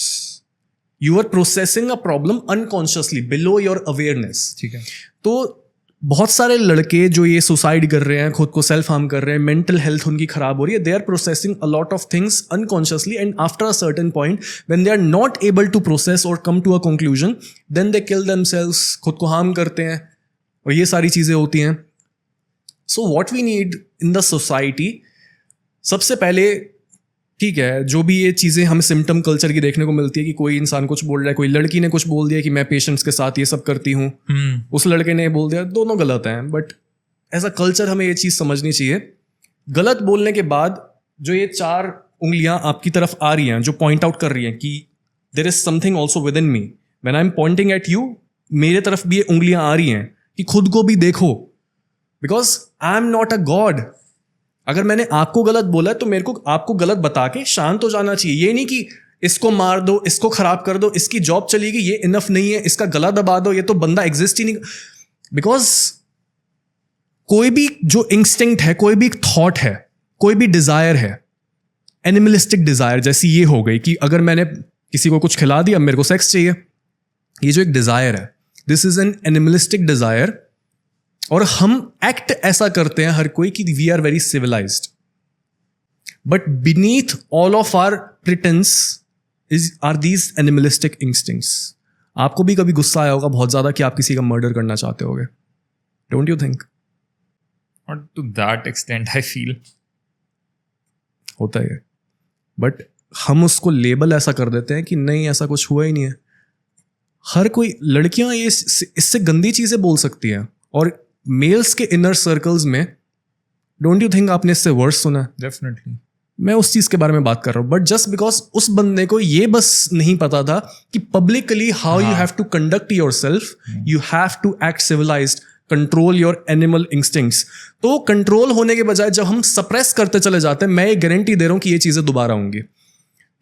You are processing a problem unconsciously below your awareness. ठीक है. तो बहुत सारे लड़के जो ये सुसाइड कर रहे हैं, खुद को सेल्फ हार्म कर रहे हैं, मेंटल हेल्थ उनकी खराब हो रही है, they are processing a lot of things unconsciously, and after a certain point when they are not able to process or come to a conclusion, then they kill themselves, खुद को harm करते हैं, और ये सारी चीजें होती हैं. So what we need in the society, सबसे पहले, ठीक है, जो भी ये चीज़ें हमें सिम्टम कल्चर की देखने को मिलती है कि कोई इंसान कुछ बोल रहा है, कोई लड़की ने कुछ बोल दिया कि मैं पेशेंट्स के साथ ये सब करती हूँ, उस लड़के ने बोल दिया, दोनों गलत हैं. बट एज अ कल्चर हमें ये चीज़ समझनी चाहिए. गलत बोलने के बाद जो ये 4 उंगलियां आपकी तरफ आ रही हैं, जो पॉइंट आउट कर रही हैं कि there is something also within me, when I am pointing at you, मेरे तरफ भी ये उंगलियां आ रही हैं कि खुद को भी देखो, because I am not a God. अगर मैंने आपको गलत बोला है तो मेरे को आपको गलत बता के शांत हो जाना चाहिए. ये नहीं कि इसको मार दो, इसको खराब कर दो, इसकी जॉब चलेगी, ये इनफ नहीं है, इसका गला दबा दो, ये तो बंदा एग्जिस्ट ही नहीं। बिकॉज कोई भी जो इंस्टिंक्ट है, कोई भी थॉट है, कोई भी डिजायर है, एनिमलिस्टिक डिजायर जैसी ये हो गई कि अगर मैंने किसी को कुछ खिला दिया, मेरे को सेक्स चाहिए, ये जो एक डिजायर है, this is an animalistic desire. और हम एक्ट ऐसा करते हैं हर कोई कि we are very civilized, but beneath all of our pretense are these animalistic instincts. आपको भी कभी गुस्सा आया होगा बहुत ज्यादा कि आप किसी का मर्डर करना चाहते होगे, don't you think? Not to that extent, I feel. होता है, बट हम उसको लेबल ऐसा कर देते हैं कि नहीं, ऐसा कुछ हुआ ही नहीं है। हर कोई, लड़कियां ये इससे गंदी चीजें बोल सकती हैं, और मेल्स के इनर सर्कल्स में डोंट यू थिंक आपने इससे वर्स सुना? Definitely. मैं उस चीज के बारे में बात कर रहा हूं, बट जस्ट बिकॉज उस बंदे को ये बस नहीं पता था कि publicly how you have to conduct yourself, you have to act civilized, control your animal instincts. तो कंट्रोल होने के बजाय जब हम सप्रेस करते चले जाते हैं, मैं ये गारंटी दे रहा हूं कि ये चीजें दोबारा होंगी।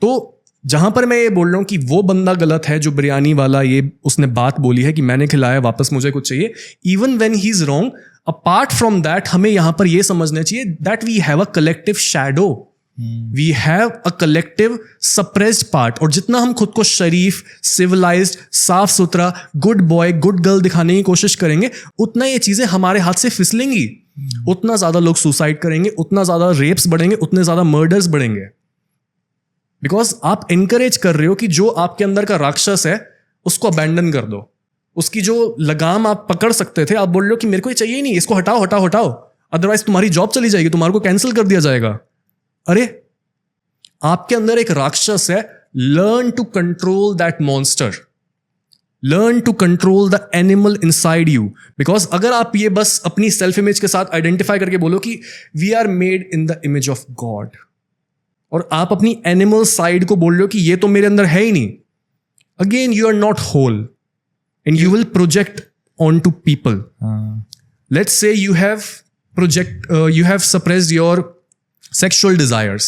तो जहां पर मैं ये बोल रहा हूं कि वो बंदा गलत है जो बिरयानी वाला, ये उसने बात बोली है कि मैंने खिलाया, वापस मुझे कुछ चाहिए, even when he is wrong, apart from that हमें यहां पर ये समझना चाहिए that we have a collective shadow, we have a collective suppressed part. और जितना हम खुद को शरीफ, सिविलाइज्ड, साफ सुथरा, गुड बॉय, गुड गर्ल दिखाने की कोशिश करेंगे, उतना ये चीजें हमारे हाथ से फिसलेंगी, उतना ज्यादा लोग सुसाइड करेंगे, उतना ज्यादा रेप्स बढ़ेंगे, उतने ज्यादा मर्डर्स बढ़ेंगे। बिकॉज आप एनकरेज कर रहे हो कि जो आपके अंदर का राक्षस है उसको अबैंडन कर दो, उसकी जो लगाम आप पकड़ सकते थे, आप बोल रहे हो कि मेरे को ये चाहिए ही नहीं, इसको हटाओ हटाओ हटाओ, अदरवाइज तुम्हारी जॉब चली जाएगी, तुम्हारे को कैंसिल कर दिया जाएगा। अरे आपके अंदर एक राक्षस है, learn to control that monster, learn to control the animal inside you. Because अगर आप ये बस अपनी सेल्फ इमेज के साथ आइडेंटिफाई करके बोलो कि we are made in the image of God, और आप अपनी एनिमल साइड को बोल रहे हो कि ये तो मेरे अंदर है ही नहीं, again you are not whole and you will project on to people. Let's say you have suppressed your sexual desires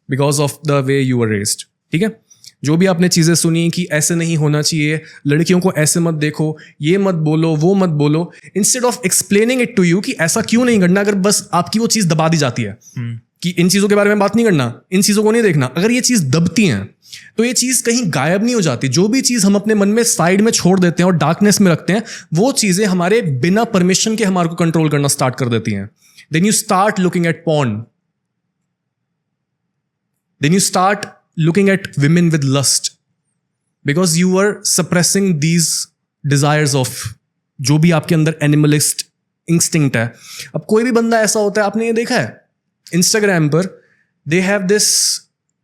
because of the way you are raised, ठीक है? जो भी आपने चीजें सुनी कि ऐसे नहीं होना चाहिए, लड़कियों को ऐसे मत देखो, ये मत बोलो, वो मत बोलो, instead of explaining it to you कि ऐसा क्यों नहीं करना, अगर बस आपकी वो चीज दबा दी जाती है कि इन चीजों के बारे में बात नहीं करना, इन चीजों को नहीं देखना, अगर ये चीज दबती हैं तो ये चीज कहीं गायब नहीं हो जाती। जो भी चीज हम अपने मन में साइड में छोड़ देते हैं और डार्कनेस में रखते हैं, वो चीजें हमारे बिना परमिशन के हमारे को कंट्रोल करना स्टार्ट कर देती हैं। Then you start looking at porn, then you start looking at women with lust because you were suppressing these desires of जो भी आपके अंदर एनिमलिस्ट इंस्टिंक्ट है। अब कोई भी बंदा ऐसा होता है, आपने ये देखा है इंस्टाग्राम पर, दे हैव दिस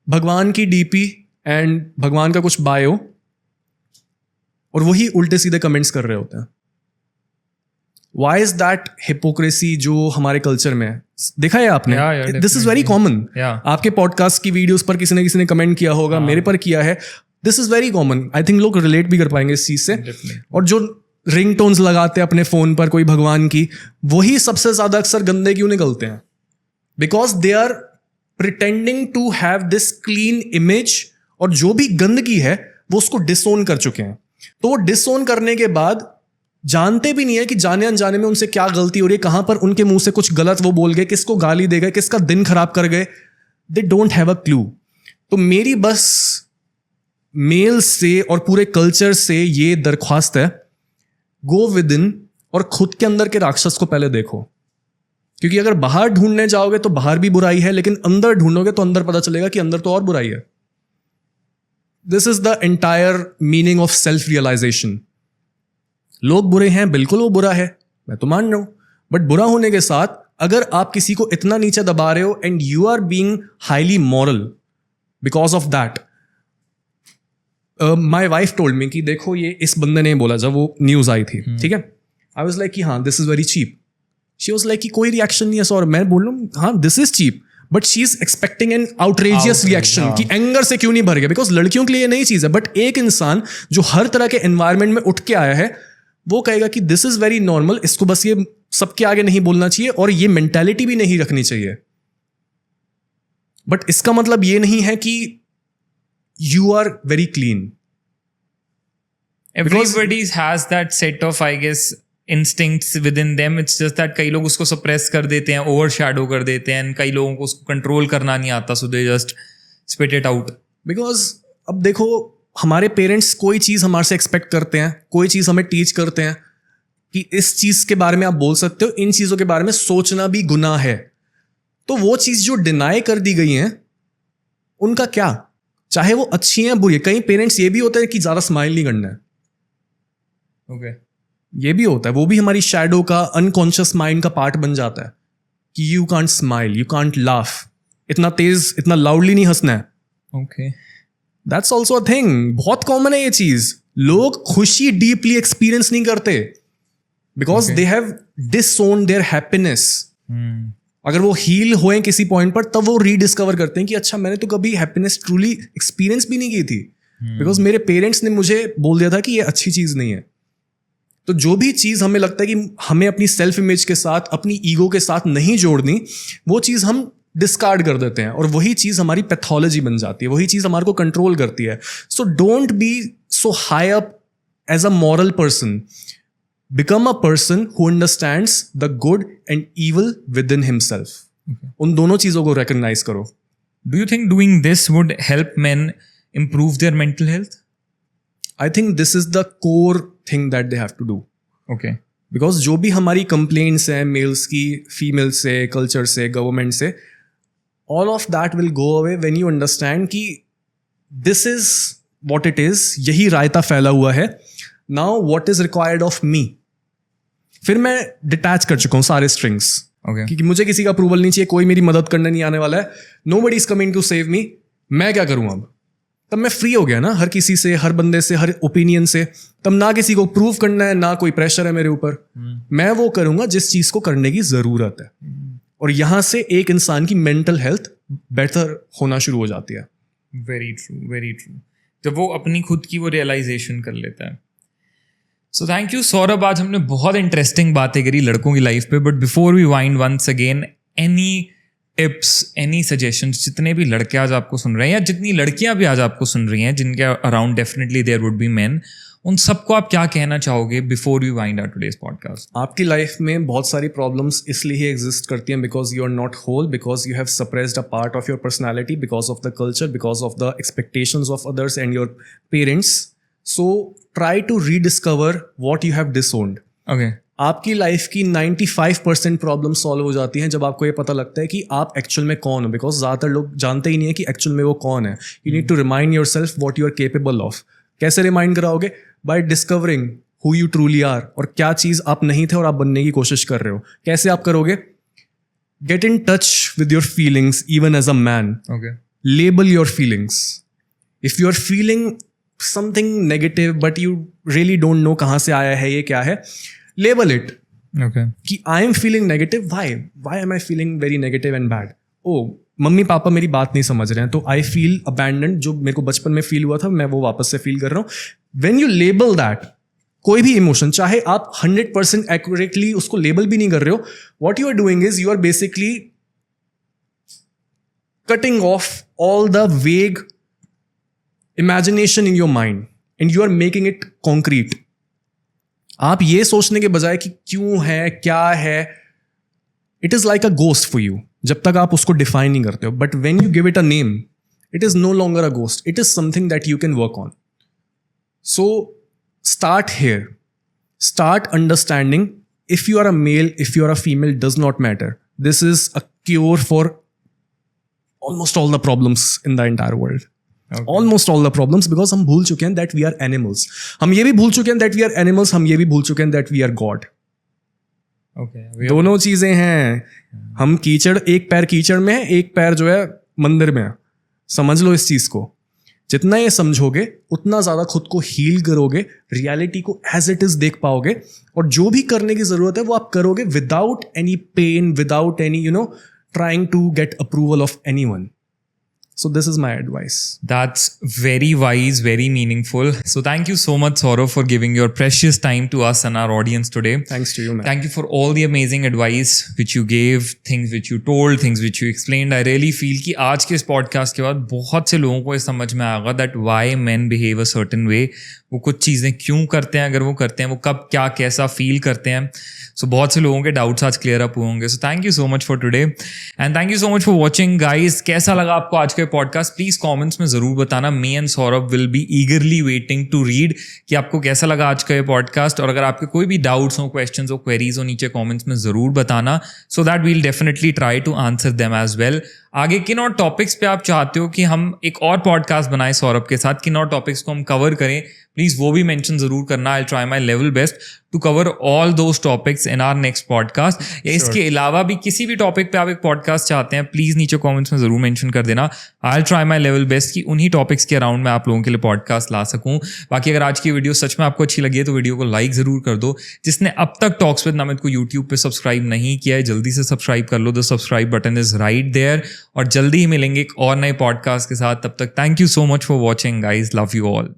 भगवान की डीपी एंड भगवान का कुछ बायो, और वही उल्टे सीधे कमेंट्स कर रहे होते हैं। वाई इज दैट हिपोक्रेसी जो हमारे कल्चर में है? देखा है आपने? This is very common. आपके पॉडकास्ट की वीडियोस पर किसी ने कमेंट किया होगा, मेरे पर किया है, this is very common. I think लोग रिलेट भी कर पाएंगे इस चीज से। और जो रिंगटोन्स लगाते हैं अपने फोन पर कोई भगवान की, वही सबसे ज्यादा अक्सर गंदे क्यों निकलते हैं? Because they are pretending to have this clean image, और जो भी गंदगी है वो उसको डिसोन कर चुके हैं। तो वो डिसोन करने के बाद जानते भी नहीं है कि जाने अनजाने में उनसे क्या गलती हो रही है, कहां पर उनके मुंह से कुछ गलत वो बोल गए, किसको गाली दे गए, किसका दिन खराब कर गए, they don't have a clue. तो मेरी बस मेल से और पूरे कल्चर से ये दरख्वास्त है, गो विद इन और खुद के अंदर के राक्षस को पहले देखो। क्योंकि अगर बाहर ढूंढने जाओगे तो बाहर भी बुराई है, लेकिन अंदर ढूंढोगे तो अंदर पता चलेगा कि अंदर तो और बुराई है। This is the entire meaning of self realization. लोग बुरे हैं, बिल्कुल वो बुरा है, मैं तो मान रहा हूं, बट बुरा होने के साथ अगर आप किसी को इतना नीचे दबा रहे हो and you are being highly moral because of that. My wife told me कि देखो ये इस बंदे ने बोला जब वो न्यूज आई थी, ठीक है, आई वाज लाइक कि हाँ this is very cheap. She was like कि कोई रिएक्शन नहीं है सर। मैं बोल रहा हूँ हाँ this is cheap, but she is expecting an outrageous reaction कि एंगर से क्यों नहीं भर गया, बिकॉज लड़कियों के लिए ये नई चीज है। बट एक इंसान जो हर तरह के एनवायरमेंट में उठ के आया है, वो कहेगा कि दिस इज वेरी नॉर्मल, इसको बस ये सबके आगे नहीं बोलना चाहिए और ये मेंटालिटी भी नहीं रखनी चाहिए। बट इसका मतलब ये नहीं है कि you are very clean. Everybody has that set of, I guess, instincts within them. It's just that कई लोग उसको suppress कर देते हैं, overshadow कर देते हैं, कई लोगों को उसको control करना नहीं आता, so they just spit it out. Because अब देखो, हमारे पेरेंट्स कोई चीज़ हमारे से एक्सपेक्ट करते हैं, कोई चीज़ हमें टीच करते हैं कि इस चीज़ के बारे में आप बोल सकते हो, इन चीज़ों के बारे में सोचना भी गुनाह है. तो वो चीज़ जो डिनाई कर दी गई हैं, उनका क्या, चाहे वो अच्छी हैं बुरी. कई पेरेंट्स ये भी होते हैं कि ज़्यादा स्माइल नहीं करना है. Okay. ये भी होता है, वो भी हमारी शैडो का, अनकॉन्शियस माइंड का पार्ट बन जाता है कि you can't smile, you can't laugh, इतना तेज, इतना लाउडली नहीं हंसना है. Okay. That's also a thing. बहुत कॉमन है ये चीज. लोग खुशी डीपली एक्सपीरियंस नहीं करते because they have disowned their happiness. अगर वो हील हुए किसी पॉइंट पर, तब वो रीडिस्कवर करते हैं कि अच्छा, मैंने तो कभी हैप्पीनेस ट्रूली एक्सपीरियंस भी नहीं की थी बिकॉज मेरे पेरेंट्स ने मुझे बोल दिया था कि ये अच्छी चीज नहीं है. तो जो भी चीज हमें लगता है कि हमें अपनी सेल्फ इमेज के साथ, अपनी ईगो के साथ नहीं जोड़नी, वो चीज हम डिस्कार्ड कर देते हैं और वही चीज हमारी पैथोलॉजी बन जाती है, वही चीज हमारे को कंट्रोल करती है. So don't be so high up as a moral person. Become a person who understands the good and evil within himself. उन दोनों चीजों को रिकॉग्नाइज करो. Do you think doing this would help men improve their mental health? I think this is the core thing that they have to do. Okay. Because जो भी हमारी complaints हैं mails की, फीमेल्स से, कल्चर से, government से, all of that will go away when you understand कि this is what it is, यही रायता फैला हुआ है. Now what is required of me? फिर मैं डिटैच कर चुका हूँ सारे स्ट्रिंग्स. Okay. क्योंकि मुझे किसी का अप्रूवल नहीं चाहिए, कोई मेरी मदद करने नहीं आने वाला है. Nobody is coming to save me. मैं क्या करूँ अब? तब मैं फ्री हो गया ना, हर किसी से, हर बंदे से, हर ओपिनियन से. तब ना किसी को प्रूव करना है, ना कोई प्रेशर है मेरे ऊपर. मैं वो करूंगा जिस चीज को करने की जरूरत है. और यहां से एक इंसान की मेंटल हेल्थ बेहतर होना शुरू हो जाती है. Very true, very true. जब वो अपनी खुद की वो रियलाइजेशन कर लेता है. So thank you Saurabh. आज हमने बहुत इंटरेस्टिंग बातें करी लड़कों की लाइफ पे. But before we wind once again, any tips, any suggestions, जितने भी लड़के आज आपको सुन रहे हैं या जितनी लड़कियां भी आज आपको सुन रही हैं, जिनके around definitely there would be men, उन सबको आप क्या कहना चाहोगे before we wind our today's podcast? आपकी लाइफ में बहुत सारी प्रॉब्लम्स इसलिए ही एग्जिस्ट करती हैं because you are not whole, because you have suppressed a part of your personality, because of the culture, because of the expectations of others and your parents. So try to rediscover what you have disowned. Okay. आपकी life की 95% problem solve हो जाती हैं जब आपको ये पता लगता है कि आप एक्चुअल में कौन हो. बिकॉज ज़्यादातर लोग जानते ही नहीं है कि एक्चुअल में वो कौन है. You need to remind yourself what you are capable of. कैसे रिमाइंड कराओगे? By discovering who you truly are, और क्या चीज़ आप नहीं थे और आप बनने की कोशिश कर रहे हो. कैसे आप करोगे? Get in touch with your feelings even as a man. Okay. Label your feelings. If you are feeling something negative but you really don't know कहाँ से आया है, ये क्या है, लेबल इट. ओके. कि I am feeling negative. Why am I feeling very negative and bad? ओ, mummy papa मेरी बात नहीं समझ रहे हैं, तो आई फील अबैंडन्ड. जो मेरे को बचपन में फील हुआ था, मैं वो वापस से फील कर रहा हूँ. व्हेन यू लेबल दैट, कोई भी इमोशन, चाहे आप 100% एक्यूरेटली उसको लेबल भी नहीं कर रहे हो, what you are doing is you are basically cutting off all the vague imagination in your mind and you are making it concrete. आप ये सोचने के बजाय कि क्यों है, क्या है, it is like a ghost for you जब तक आप उसको डिफाइन नहीं करते हो. But when you give it a name, it is no longer a ghost, it is something that you can work on. So start here. Start understanding if you are a male, if you are a female, does not matter. This is a cure for almost all the problems in the entire world. Okay. Almost all the problems, because हम भूल चुके हैं that we are animals. हम ये भी भूल चुके हैं that we are animals, हम ये भी भूल चुके हैं that we are God. Okay. दोनों चीजें हैं. हम कीचड़, एक पैर कीचड़ में है, एक पैर जो है मंदिर में है. समझ लो इस चीज को. जितना ये समझोगे उतना ज़्यादा खुद को हील करोगे, रियलिटी को एज इट इज़ देख पाओगे, और जो भी करने की ज़रूरत है वो आप करोगे without any pain, without any trying to get approval of anyone. So this is my advice. That's very wise, very meaningful. So thank you so much, Saurav, for giving your precious time to us and our audience today. Thanks to you, man. Thank you for all the amazing advice which you gave, things which you told, things which you explained. I really feel कि आज के इस podcast के बाद बहुत से लोगों को ये समझ में आएगा that why men behave a certain way. वो कुछ चीज़ें क्यों करते हैं, अगर वो करते हैं वो कब क्या कैसा फील करते हैं. सो बहुत से लोगों के डाउट्स आज क्लियर अप होंगे. So thank you so much for today and thank you so much for watching guys. कैसा लगा आपको आज का पॉडकास्ट? प्लीज कमेंट्स में जरूर बताना. Me and Saurabh will be eagerly waiting to read कि आपको कैसा लगा आज का ये पॉडकास्ट. और अगर आपके कोई भी डाउट्स हो, क्वेश्चंस हो, क्वेरीज हो, नीचे कमेंट्स में जरूर बताना so that will definitely try to answer them as well. आगे किन और टॉपिक्स पे आप चाहते हो कि हम एक और पॉडकास्ट बनाएं सौरभ के साथ, किन और टॉपिक्स को हम कवर करें, प्लीज वो भी मेंशन जरूर करना. I try my level best to cover all those topics in our next podcast. या इसके अलावा भी किसी भी टॉपिक पे आप एक पॉडकास्ट चाहते हैं, प्लीज नीचे कमेंट्स में जरूर मेंशन कर देना. आई ट्राई माई लेवल बेस्ट कि उन्हीं टॉपिक्स के अराउंड मैं आप लोगों के लिए पॉडकास्ट ला सकूं. बाकी अगर आज की वीडियो सच में आपको अच्छी लगी है तो वीडियो को लाइक जरूर कर दो. जिसने अब तक टॉक्स विद नमित को यूट्यूब पे सब्सक्राइब नहीं किया है, जल्दी से सब्सक्राइब कर लो. The subscribe button is right there. और जल्दी ही मिलेंगे एक और नए पॉडकास्ट के साथ. तब तक thank you so much for watching guys. Love you all.